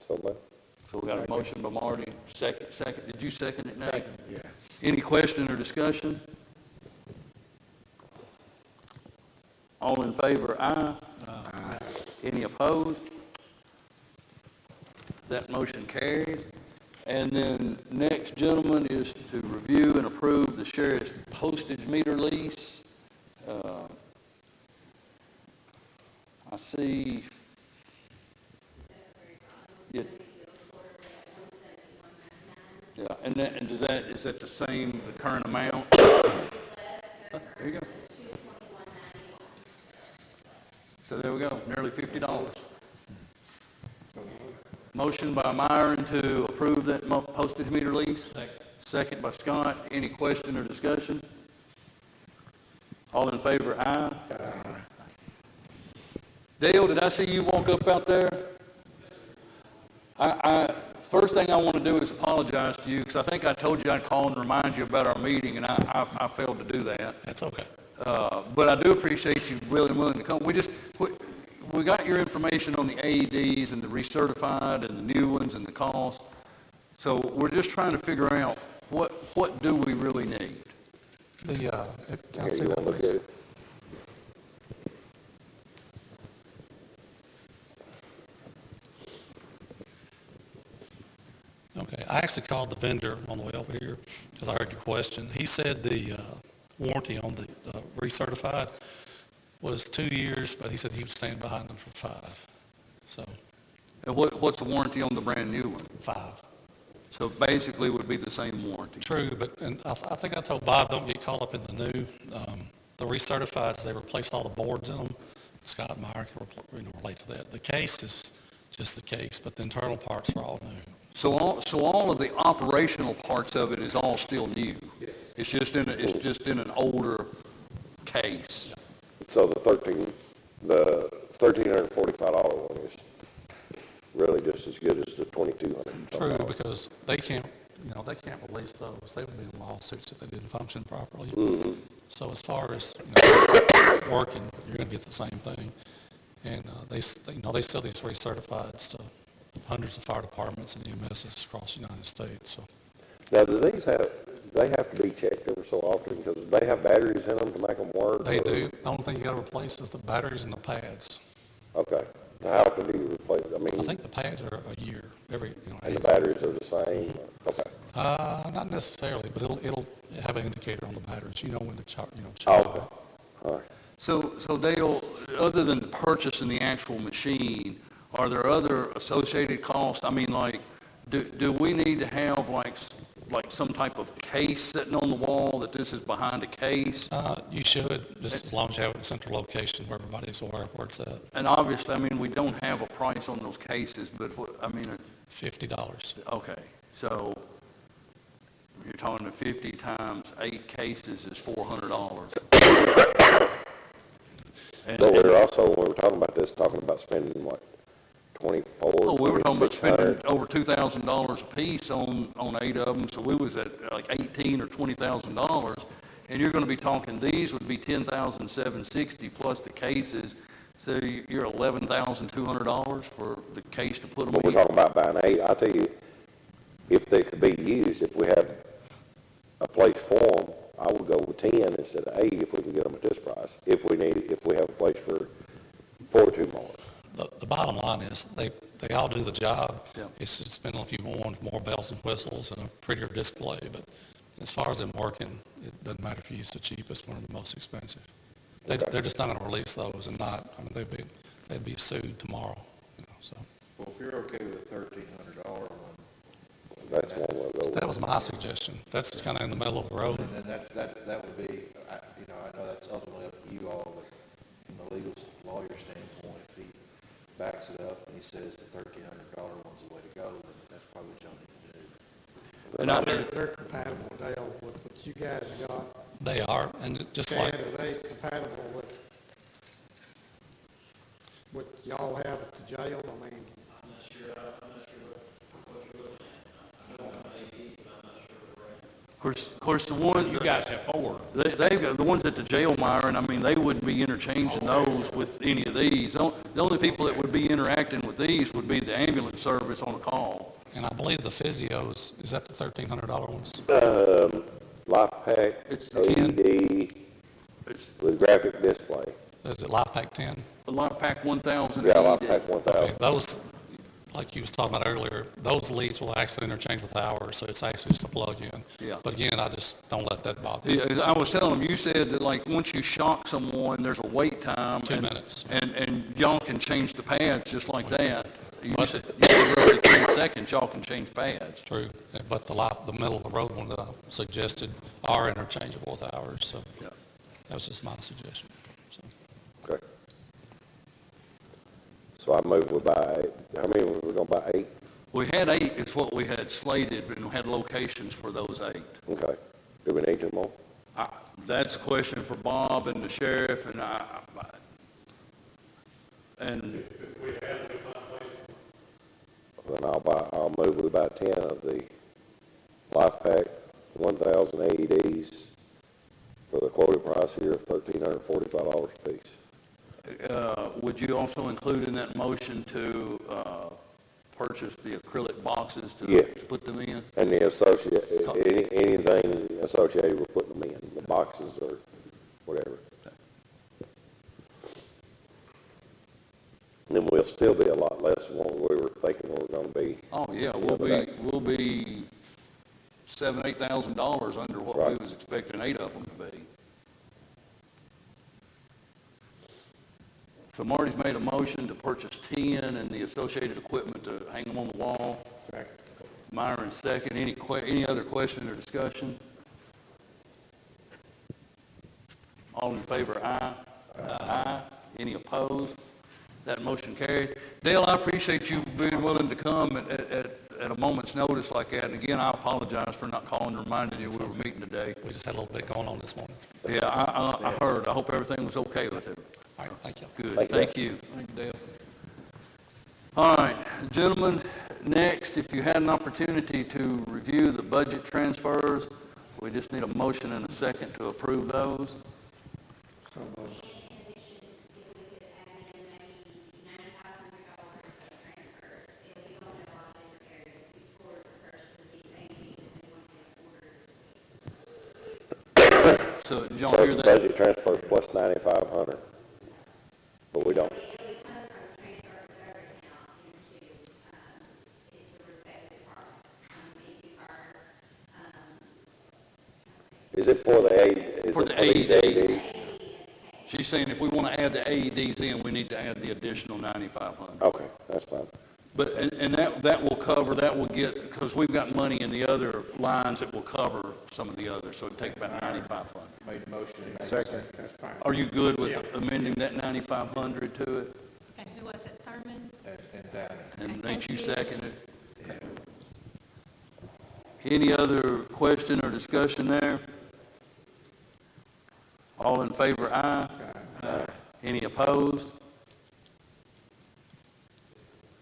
So, man, So we got a motion by Marty, second, did you second it, Nate? Second, yeah. Any question or discussion? All in favor, aye. Aye. Any opposed? That motion carries. And then next, gentlemen, is to review and approve the sheriff's postage meter lease. I see. Yeah. Yeah, and is that the same, the current amount? There you go. So there we go, nearly $50. Motion by Myron to approve that postage meter lease. Second by Scott. Any question or discussion? All in favor, aye. Dale, did I see you walk up out there? First thing I want to do is apologize to you, because I think I told you I'd call and remind you about our meeting, and I failed to do that. That's okay. But I do appreciate you willing to come. We got your information on the AEDs and the recertified and the new ones and the cost. So we're just trying to figure out what do we really need? The, can I here, see you that, want to look please? at it? Okay, I actually called the vendor on the way over here because I heard your question. He said the warranty on the recertified was 2 years, but he said he would stand behind them for 5. So, And what's the warranty on the brand new one? 5. So basically it would be the same warranty. True, but, and I think I told Bob, don't get caught up in the new. The recertifieds, they replace all the boards in them. Scott Meyer can relate to that. The case is just the case, but the internal parts are all new. So all of the operational parts of it is all still new? Yes. It's just in an older case? So the $1,345 one is really just as good as the $2,200. True, because they can't release those. They would be in lawsuits if they didn't function properly. So as far as working, you're going to get the same thing. And they sell these recertifieds to hundreds of fire departments and EMSs across the United States. So Now, do these they have to be checked every so often because they have batteries in them to make them work? they do. The only thing you got to replace is the batteries and the pads. Okay. Now, how often do you replace, I think the pads are a year, and the batteries are the same? Okay. Not necessarily, but it'll have an indicator on the batteries. You know when to charge. Okay. All right. So Dale, other than purchasing the actual machine, are there other associated costs? I mean, like, do we need to have like some type of case sitting on the wall that this is behind a case? You should, just as long as you have it in a central location where everybody's aware of where it's at. And obviously, I mean, we don't have a price on those cases, but $50. okay, so you're talking 50 times 8 cases is $400. But we're also, when we're talking about this, talking about spending what, we were talking about spending $2,400? over $2,000 a piece on 8 of them, so we was at like $18,000 or $20,000. And you're going to be talking, these would be $10,760 plus the cases, so you're $11,200 for the case to put them But in. we're talking about buying 8. I tell you, if they could be used, if we have a place for them, I would go with 10 instead of 8 if we can get them at this price. If we have a place for 2 more. The bottom line is they all do the job. Yeah. It's just been a few more bells and whistles and a prettier display. But as far as them working, it doesn't matter if you use the cheapest one or the most expensive. They're just not going to release those and not. I mean, they'd be sued tomorrow. So Well, if you're okay with a $1,300 one, That's one we'll go with. that was my suggestion. That's kind of in the middle of the road. and then that would be, I know that's ultimately up to you all, but from the legal lawyer standpoint, if backs it up and he says the $1,300 one's the way to go, then that's probably what y'all need to do. And I, They're compatible, Dale, with what you guys got. They are, and just Chad, like, are they compatible with what y'all have at the jail? I mean, of course, the one. You guys have 4. They've got, the ones at the jail, Myron, I mean, they wouldn't be interchanging those with any of these. The only people that would be interacting with these would be the ambulance service on a call. and I believe the physios, is that the $1,300 ones? Life Pack, It's AED It's with graphic display. Is it Life Pack 10? the Life Pack 1000 Yeah, Life AED. Pack 1000. Okay, those, like you was talking about earlier, those leads will actually interchange with ours, so it's actually just a plug-in. Yeah. But again, I just don't let that bother you. Yeah, I was telling them, you said that like, once you shock someone, there's a wait time. 2 and- minutes. And y'all can change the pads just like that. You said, roughly 10 seconds, y'all can change pads. True, but the middle of the road one that I suggested are interchangeable with ours, so Yeah. that was just my suggestion. So, Okay. So I move we buy, how many were we gonna buy? 8? We had 8, it's what we had slated, and we had locations for those 8. Okay. Do we need 2 more? That's a question for Bob and the sheriff, and and Then I'll move we buy 10 of the Life Pack 1,000 AEDs for the quoted price here of $1,345 a piece. would you also include in that motion to purchase the acrylic boxes to Yeah. to put them in? And the anything associated with putting them in, the boxes or whatever. And then we'll still be a lot less than what we were thinking we were gonna be. Oh, yeah, we'll be $7,000-8,000 under what we Right. was expecting 8 of them to be. So Marty's made a motion to purchase 10 and the associated equipment to hang them on the wall. Myron second. Any other question or discussion? All in favor, aye. Aye. Any opposed? That motion carries. Dale, I appreciate you being willing to come at a moment's notice like that. And again, I apologize for not calling and reminding you we were meeting today. we just had a little bit going on this morning. Yeah, I heard. I hope everything was okay with it. All right, thank you. Good, thank you. Thank you, Dale. All right, gentlemen, next, if you had an opportunity to review the budget transfers, we just need a motion and a second to approve those. So, did y'all So hear it's that? budget transfers plus 9,500, but we don't. Is it for the aid? Is For it the these AEDs. She's saying if we want to add the AEDs in, we need to add the additional 9,500. Okay, that's fine. But, and that will cover, that will get, because we've got money in the other lines that will cover some of the others, so it'd take about 9,500. Made a motion. Second. that's fine. Are you good with amending that 9,500 to it? Okay, who was it, Thurman? And Downey. And Okay, Nate, thank you you. seconded? Any other question or discussion there? All in favor, aye? Aye. Any opposed?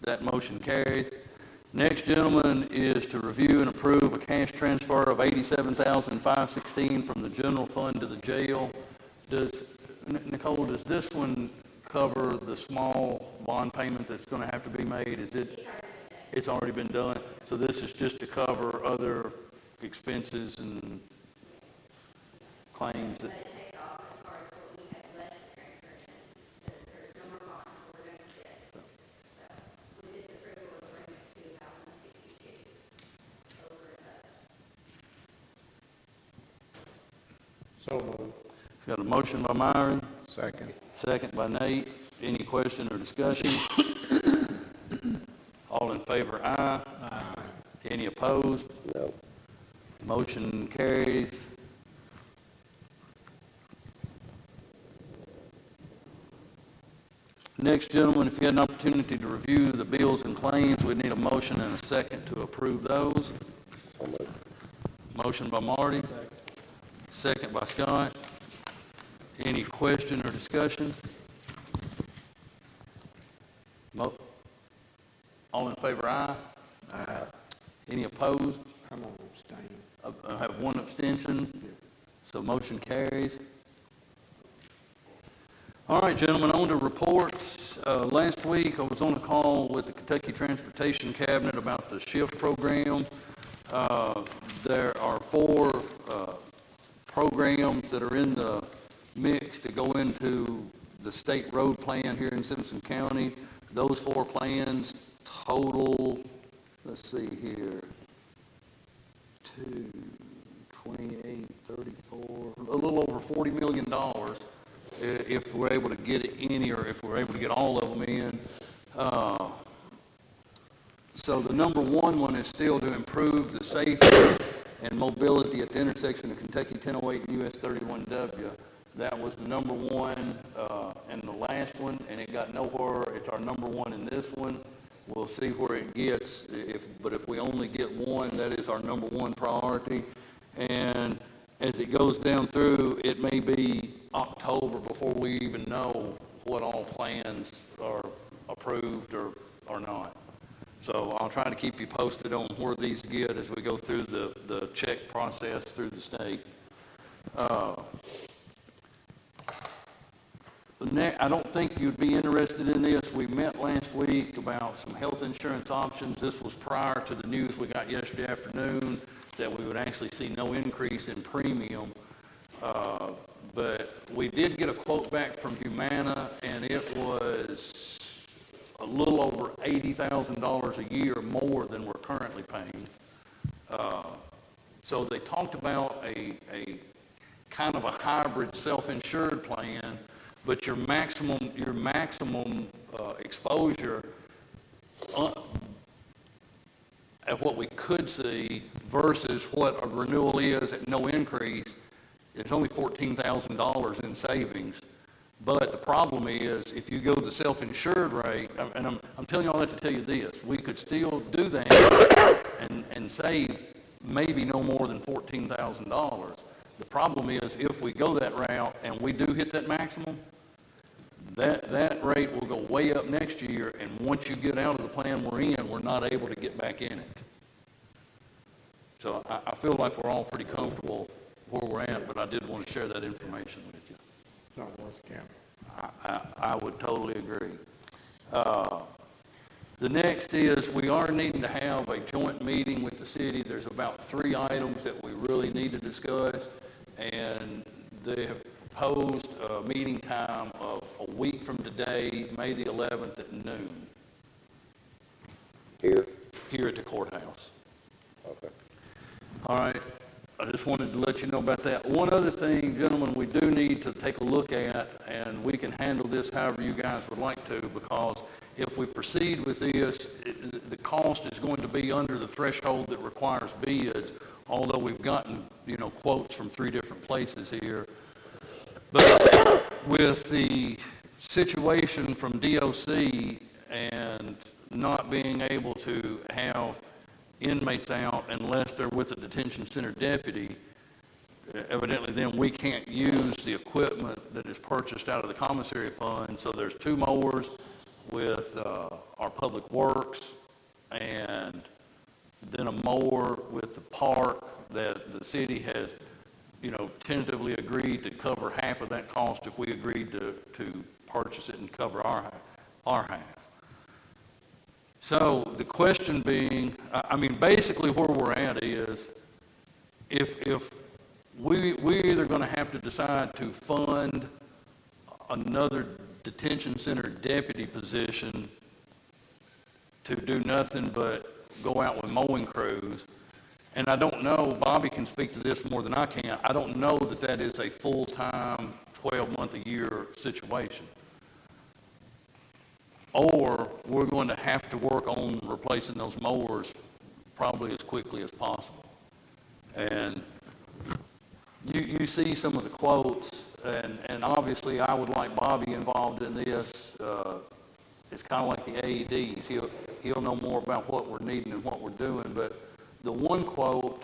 That motion carries. Next, gentlemen, is to review and approve a cash transfer of $87,516 from the general fund to the jail. Nicole, does this one cover the small bond payment that's going to have to be made? Is it? It's already been done. So this is just to cover other expenses and claims that. So moved. It's got a motion by Myron, Second. second by Nate. Any question or discussion? All in favor, aye. Aye. Any opposed? No. Motion carries. Next, gentlemen, if you had an opportunity to review the bills and claims, we'd need a motion and a second to approve those. So moved. Motion by Marty. Second by Scott. Any question or discussion? All in favor, aye? Aye. Any opposed? I'm going to abstain. I have one abstention, so motion carries. All right, gentlemen, on to reports. Last week, I was on a call with the Kentucky Transportation Cabinet about the SHIFT program. There are 4 programs that are in the mix to go into the state road plan here in Simpson County. Those 4 plans total, let's see here, 2, 28, 34, a little over $40 million if we're able to get any, or if we're able to get all of them in. So the number one is still to improve the safety and mobility at the intersection of Kentucky 1008 and US 31W. That was the number 1 and the last one, and it got nowhere. It's our number 1 in this one. We'll see where it gets, but if we only get 1, that is our number 1 priority. And as it goes down through, it may be October before we even know what all plans are approved or not. So I'll try to keep you posted on where these get as we go through the check process through the state. I don't think you'd be interested in this. We met last week about some health insurance options. This was prior to the news we got yesterday afternoon that we would actually see no increase in premium. But we did get a quote back from Humana, and it was a little over $80,000 a year more than we're currently paying. So they talked about a kind of a hybrid self-insured plan, but your maximum exposure at what we could see versus what a renewal is at no increase, it's only $14,000 in savings. But the problem is, if you go the self-insured rate, and I'm telling you all that to tell you this, we could still do that and save maybe no more than $14,000. The problem is, if we go that route and we do hit that maximum, that rate will go way up next year, and once you get out of the plan we're in, we're not able to get back in it. So I feel like we're all pretty comfortable where we're at, but I did want to share that information with you. It's not worth the camera. I would totally agree. The next is we are needing to have a joint meeting with the city. There's about 3 items that we really need to discuss, and they have proposed a meeting time of a week from today, May the 11th at noon, here at the courthouse. Okay. All right. I just wanted to let you know about that. One other thing, gentlemen, we do need to take a look at, and we can handle this however you guys would like to, because if we proceed with this, the cost is going to be under the threshold that requires bids, although we've gotten, quotes from 3 different places here. But with the situation from DOC and not being able to have inmates out unless they're with a detention center deputy, evidently then we can't use the equipment that is purchased out of the commissary fund. So there's 2 mowers with our public works, and then a mower with the park that the city has tentatively agreed to cover half of that cost if we agreed to purchase it and cover our half. So the question being, basically where we're at is, if we're either going to have to decide to fund another detention center deputy position to do nothing but go out with mowing crews. And I don't know, Bobby can speak to this more than I can, I don't know that is a full-time, 12-month-a-year situation. Or we're going to have to work on replacing those mowers probably as quickly as possible. And you see some of the quotes, and obviously I would like Bobby involved in this. It's kind of like the AEDs. He'll know more about what we're needing and what we're doing, but the one quote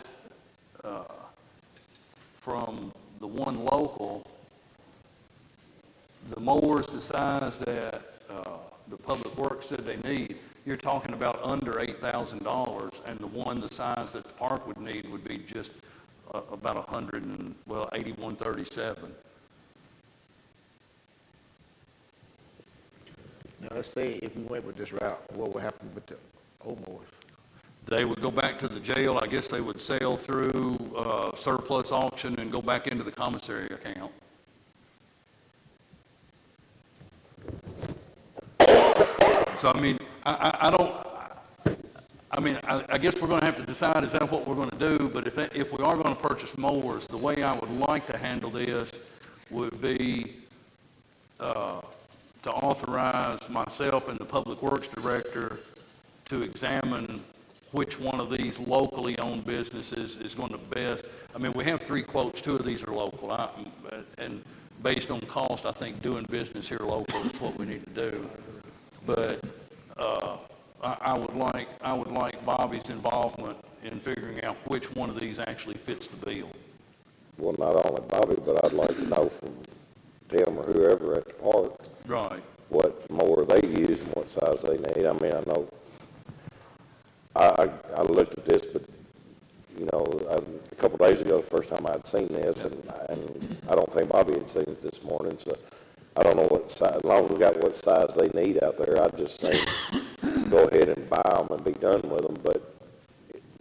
from the one local, the mowers the size that the Public Works said they need, you're talking about under $8,000, and the one the size that the park would need would be just about 8137. Now, let's say if we went with this route, what would happen with the old mowers? They would go back to the jail. I guess they would sell through surplus auction and go back into the commissary account. So, I mean, I guess we're going to have to decide, is that what we're going to do? But if we are going to purchase mowers, the way I would like to handle this would be to authorize myself and the Public Works Director to examine which one of these locally owned businesses is going to best. I mean, we have 3 quotes, 2 of these are local, and based on cost, I think doing business here local is what we need to do. But I would like Bobby's involvement in figuring out which one of these actually fits the bill. Well, not only Bobby, but I'd like to know from Tim or whoever at the park Right. what mower they use and what size they need. I mean, I know, I looked at this, but, you know, a couple days ago, the first time I'd seen this, and I don't think Bobby had seen it this morning, so I don't know what size, as long as we got what size they need out there, I'd just say go ahead and buy them and be done with them. But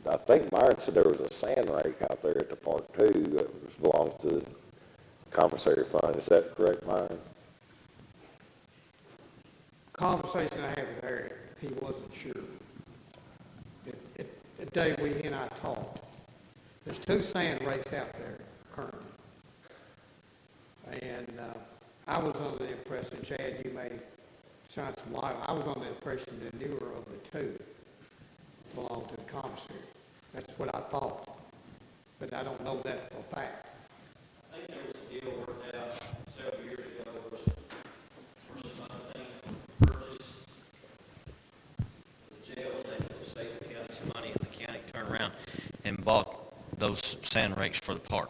I think Myron said there was a sand rake out there at the park too that belongs to the commissary fund. Is that correct, Myron? Conversation I had with Eric, he wasn't sure. The day he and I talked, there's 2 sand rakes out there currently. And I was under the impression, Chad, you may shine some light, I was under the impression the newer of the 2 belonged to the commissary. That's what I thought, but I don't know that for a fact. I think there was a deal worked out several years ago where some other things were purchased. The jail was able to save the county some money, and the county turned around and bought those sand rakes for the park.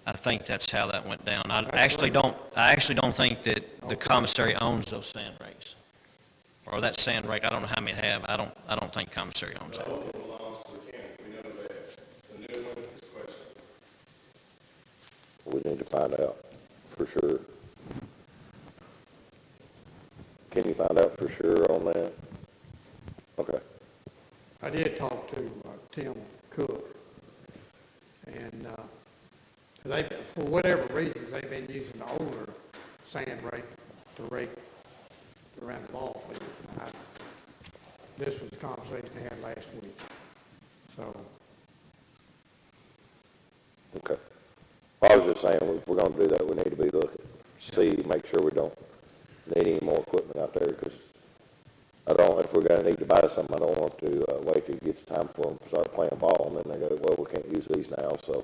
I think that's how that went down. I actually don't think that the commissary owns those sand rakes. Or that sand rake, I don't know how many they have. I don't think commissary owns that. Local belongs to the county, we know that. The new one is questionable. We need to find out for sure. Can you find out for sure on that? Okay. I did talk to Tim Cook, and they, for whatever reasons, they've been using the older sand rake to rake around the ball field. This was a conversation they had last week. So, Okay. I was just saying, if we're going to do that, we need to be looking, see, make sure we don't need any more equipment out there, because if we're going to need to buy something, I don't want to wait till it gets time for them to start playing ball, and then they go, well, we can't use these now, so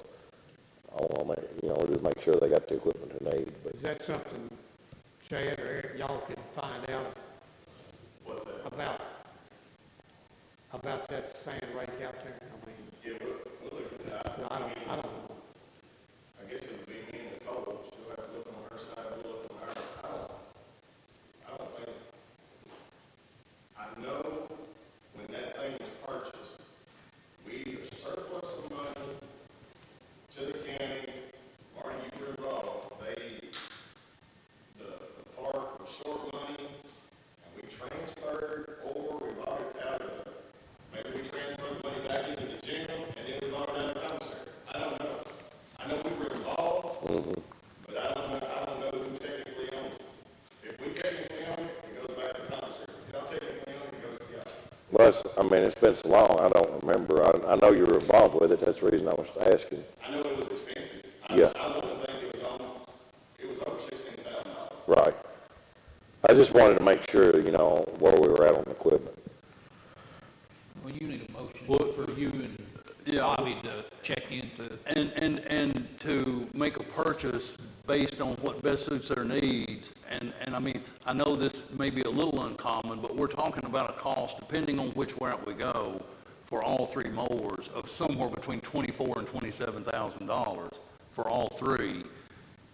I want to, just make sure they got the equipment they need. But is that something Chad or Eric, y'all could find out? What's that? About that sand rake out there? I mean, Yeah, we'll look at that. I don't know. I guess it would be me and Nicole, she'll have to look on her side, we'll look on ours. I don't think, I know when that thing was purchased, we either surplus some money to the county, or you were involved, the park was short money, and we transferred, or we bought it out of maybe we transferred money back into the gym, and then we bought it out of the commissary. I don't know. I know we were involved, but I don't know who technically owns it. If we technically own it, it goes back to the commissary. If y'all technically own it, it goes to y'all. well, it's been so long, I don't remember. I know you were involved with it. That's the reason I was asking. I know it was expensive. Yeah. I want to think it was over $16,000. Right. I just wanted to make sure, where we were at on the equipment. Well, you need a motion for you and Bobby to check into. And to make a purchase based on what best suits their needs. And I mean, I know this may be a little uncommon, but we're talking about a cost, depending on which route we go, for all three mowers of somewhere between $24,000 and $27,000 for all three.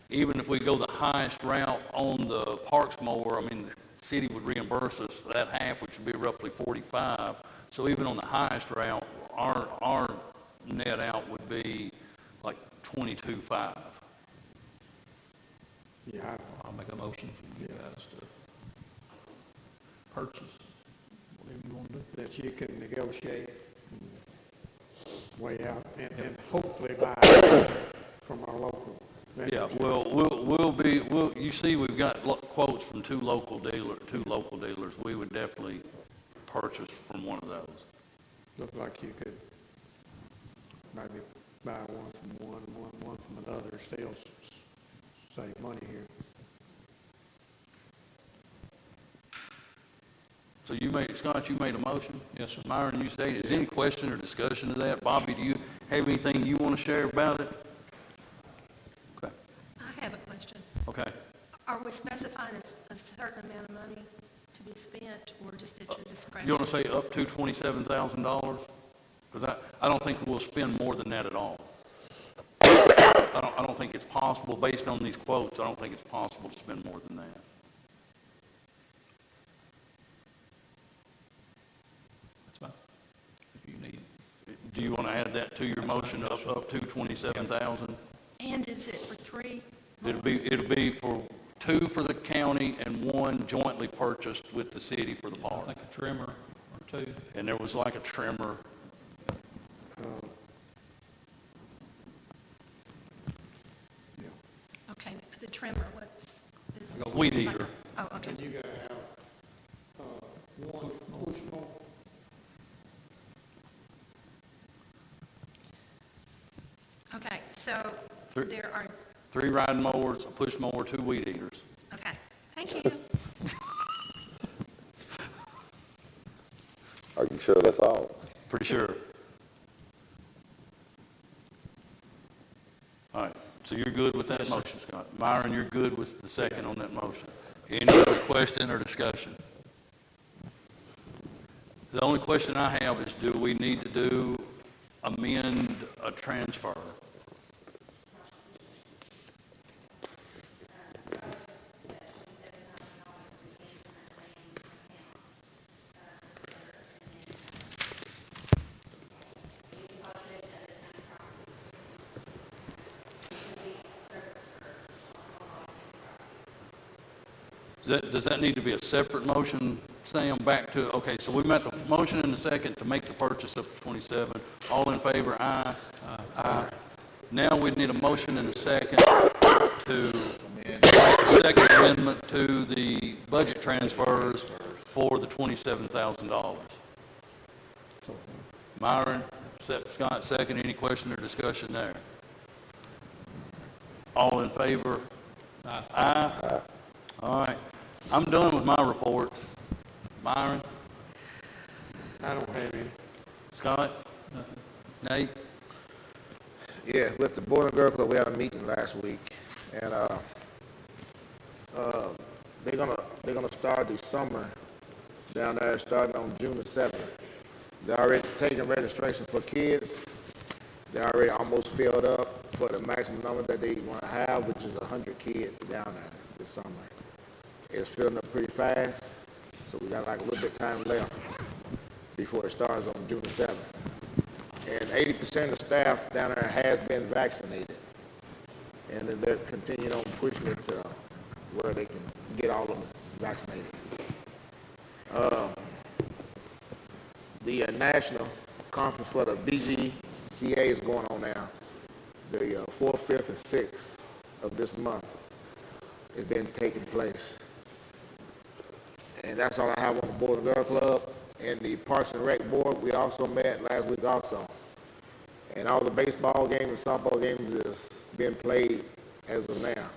Even if we go the highest route on the parks mower, I mean, the city would reimburse us that half, which would be roughly 45. So even on the highest route, our net out would be like 22.5. Yeah, I'll make a motion for you guys to purchase whatever you want to do. that you can negotiate way out and hopefully buy from our local vendors. Yeah, you see, we've got quotes from two local dealers. We would definitely purchase from one of those. Look like you could maybe buy one from one from another, still save money here. So Scott, you made a motion? Yes, sir. Myron, you stated, is there any question or discussion of that? Bobby, do you have anything you want to share about it? Okay, I have a question. okay. Are we specifying a certain amount of money to be spent, or just at your discretion? You want to say up to $27,000? Because I don't think we'll spend more than that at all. I don't think it's possible, based on these quotes, I don't think it's possible to spend more than that. That's fine. If you need. Do you want to add that to your motion, up to 27,000? And is it for three? It'll be for two for the county and one jointly purchased with the city for the I park. think a trimmer or two. And there was like a trimmer. Okay, the trimmer, is this? Weed eater. Oh, okay. And you gotta have, one push mower. Okay, so Three. there are, 3 riding mowers, a push mower, 2 weed eaters. okay, thank you. Are you sure that's all? Pretty sure. All right, so you're good with that motion, Scott? Myron, you're good with the second on that motion? Any other question or discussion? The only question I have is, do we need to amend a transfer? Does that need to be a separate motion, Sam, back to, okay, so we met the motion in the second to make the purchase up to 27. All in favor, aye? Aye. Now we need a motion in a second to make the second amendment to the budget transfers for the $27,000. Myron, Scott, second. Any question or discussion there? All in favor? Aye. Aye. All right. I'm done with my reports. Myron? I don't have any. Scott? Nate? Yeah, with the Boy and Girl Club, we had a meeting last week, and they're gonna start the summer down there, starting on June the 7th. They're already taking registration for kids. They're already almost filled up for the maximum number that they want to have, which is 100 kids down there this summer. It's filling up pretty fast, so we got like a little bit of time left before it starts on June the 7th. And 80% of the staff down there has been vaccinated. And then they're continuing on pushing it to where they can get all of them vaccinated. The national conference for the BGCA is going on now. The 4th, 5th, and 6th of this month has been taking place. And that's all I have on the Boys and Girl Club. And the Parks and Rec Board, we also met last week also. And all the baseball games and softball games is being played as of now.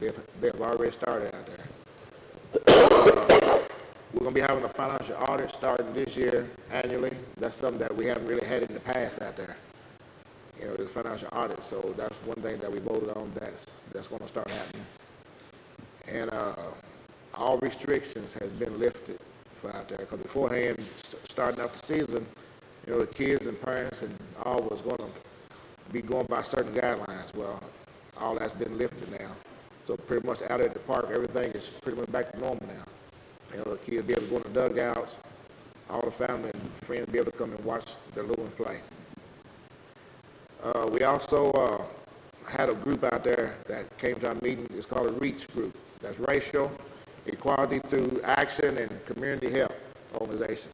They've already started out there. We're going to be having a financial audit starting this year annually. That's something that we haven't really had in the past out there. the financial audit. So that's one thing that we voted on that's going to start happening. And all restrictions has been lifted for out there. Because beforehand, starting out the season, the kids and parents and all was going to be going by certain guidelines. Well, all that's been lifted now. So pretty much out at the park, everything is pretty much back to normal now. The kids be able to go in the dugouts, all the family and friends be able to come and watch their little ones play. We also had a group out there that came to our meeting. It's called a REACH group. That's Racial Equality Through Action and Community Health Organization.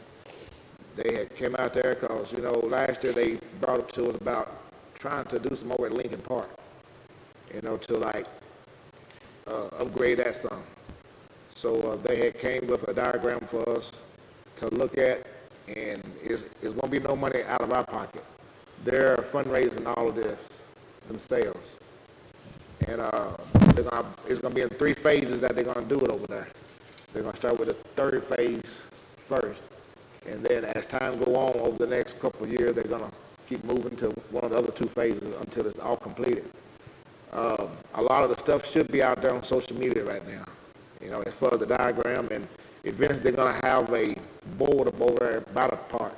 They had came out there because, last year they brought up to us about trying to do some over at Lincoln Park, to upgrade that some. So they had came with a diagram for us to look at, and it's going to be no money out of our pocket. They're fundraising all of this themselves. And it's going to be in 3 phases that they're going to do it over there. They're going to start with the 3rd phase first. And then as time go on over the next couple of years, they're going to keep moving to one of the other 2 phases until it's all completed. A lot of the stuff should be out there on social media right now, as far as the diagram. And eventually they're going to have a board up over there by the park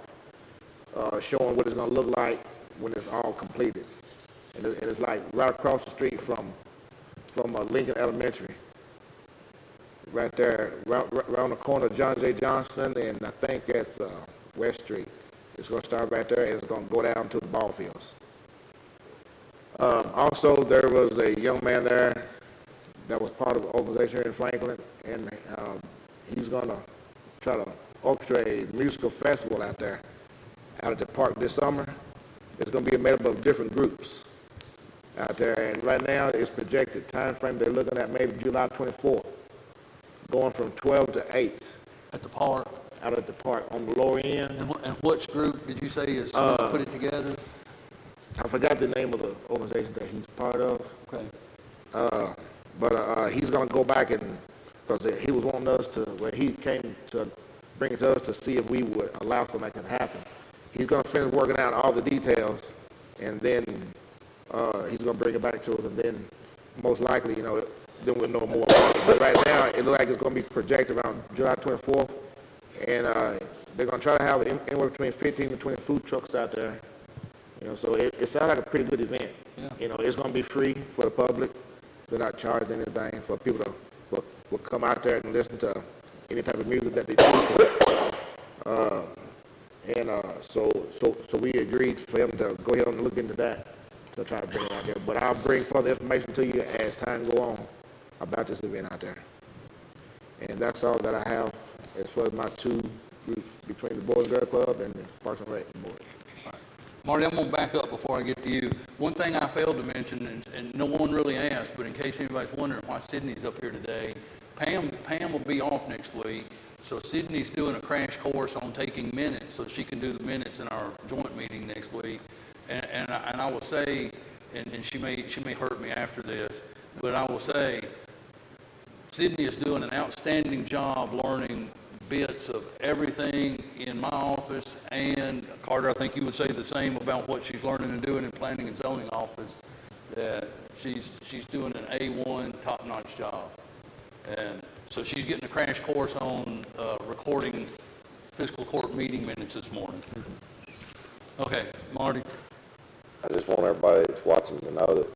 showing what it's going to look like when it's all completed. And it's like right across the street from Lincoln Elementary. Right there, right around the corner of John J. Johnson, and I think that's West Street. It's going to start right there, and it's going to go down to the ball fields. Also, there was a young man there that was part of the organization here in Franklin, and he's going to try to orchestrate a musical festival out there, out at the park this summer. It's going to be made up of different groups out there, and right now it's projected time frame they're looking at maybe July 24th, going from 12 to 8. At the park? Out at the park on the lower end. And which group did you say is going to put it together? I forgot the name of the organization that he's part of. Okay. But he's going to go back and, because he was wanting us to, when he came to bring it to us to see if we would allow something that could happen. He's going to finish working out all the details, and then he's going to bring it back to us, and then most likely, then we'll know more. But right now, it looks like it's going to be projected around July 24th, and they're going to try to have anywhere between 15 to 20 food trucks out there. So it sounds like a pretty good event. Yeah. It's going to be free for the public. They're not charging anything for people to will come out there and listen to any type of music that they choose. So we agreed for him to go ahead and look into that to try to bring it out there. But I'll bring further information to you as time go on about this event out there. And that's all that I have as far as my 2 groups between the Boys and Girls Club and the Parks and Rec Board. Marty, I'm going to back up before I get to you. One thing I failed to mention, and no one really asked, but in case anybody's wondering why Sydney's up here today, Pam will be off next week, so Sydney's doing a crash course on taking minutes, so she can do the minutes in our joint meeting next week. And I will say, and she may hurt me after this, but I will say, Sydney is doing an outstanding job learning bits of everything in my office, and Carter, I think you would say the same about what she's learning and doing in planning and zoning office, that she's doing an A1 top-notch job. And so she's getting a crash course on recording fiscal court meeting minutes this morning. Okay, Marty. I just want everybody that's watching to know that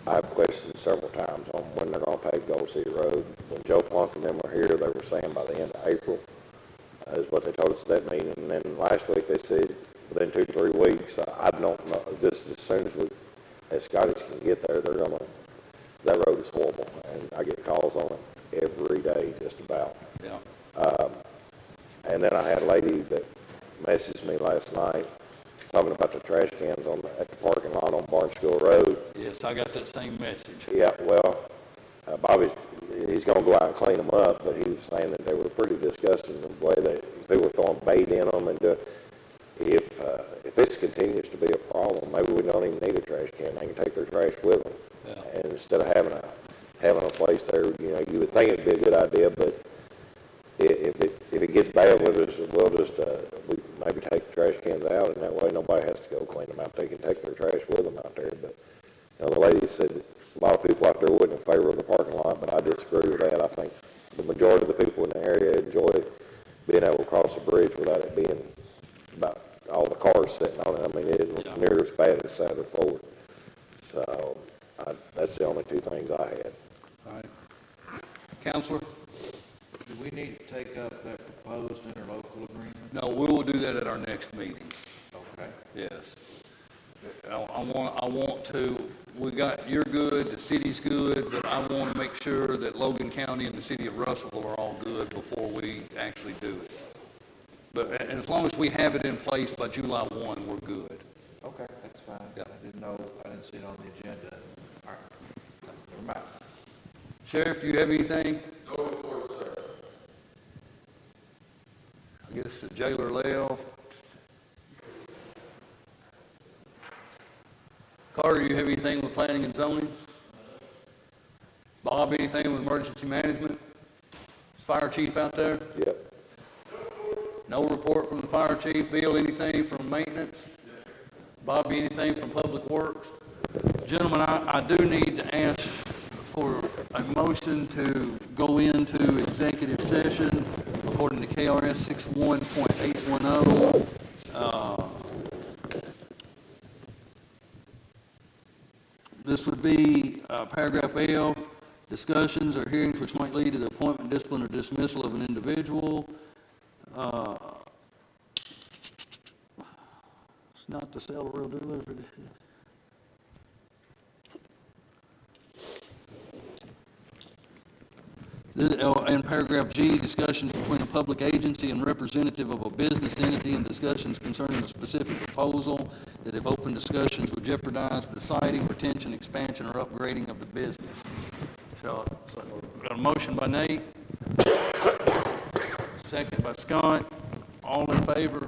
I've questioned several times on when they're going to pave Gold City Road. When Joe Plunk and them were here, they were saying by the end of April is what they told us at that meeting. And then last week they said within 2 to 3 weeks. I don't know. Just as soon as Scottish can get there, they're going to. That road is horrible, and I get calls on it every day, just about. Yeah. And then I had a lady that messaged me last night talking about the trash cans at the parking lot on Barnesville Road. Yes, I got that same message. Yeah, well, Bobby, he's going to go out and clean them up, but he was saying that they were pretty disgusting the way that people were throwing bait in them. And if this continues to be a problem, maybe we don't even need a trash can. They can take their trash with them. Yeah. And instead of having a place there, you would think it'd be a good idea, but if it gets bad with us, we'll just maybe take the trash cans out, and that way nobody has to go clean them out. They can take their trash with them out there. But, you know, the lady said a lot of people out there wasn't in favor of the parking lot, but I disagree with that. I think the majority of the people in the area enjoy being able to cross the bridge without it being about all the cars sitting on it. I mean, it isn't near as bad as South or Ford. So that's the only two things I had. All right. Counselor? Do we need to take up that proposed interlocal agreement? No, we will do that at our next meeting. Okay. Yes. I want to, you're good, the city's good, but I want to make sure that Logan County and the city of Russellville are all good before we actually do it. But as long as we have it in place by July 1, we're good. Okay, that's fine. Yeah. I didn't see it on the agenda. All right. Never mind. Sheriff, do you have anything? No report, sir. I guess the jailer left. Carter, you have anything with planning and zoning? Bob, anything with emergency management? Fire chief out there? Yep. No report from the fire chief. Bill, anything from maintenance? Bobby, anything from public works? Gentlemen, I do need to ask for a motion to go into executive session according to KRS 61.810. This would be paragraph L, discussions or hearings which might lead to the appointment, discipline, or dismissal of an individual. It's not to sell, real delivered. In paragraph G, discussions between a public agency and representative of a business entity and discussions concerning a specific proposal that if open discussions would jeopardize the siting, retention, expansion, or upgrading of the business. So got a motion by Nate, second by Scott. All in favor?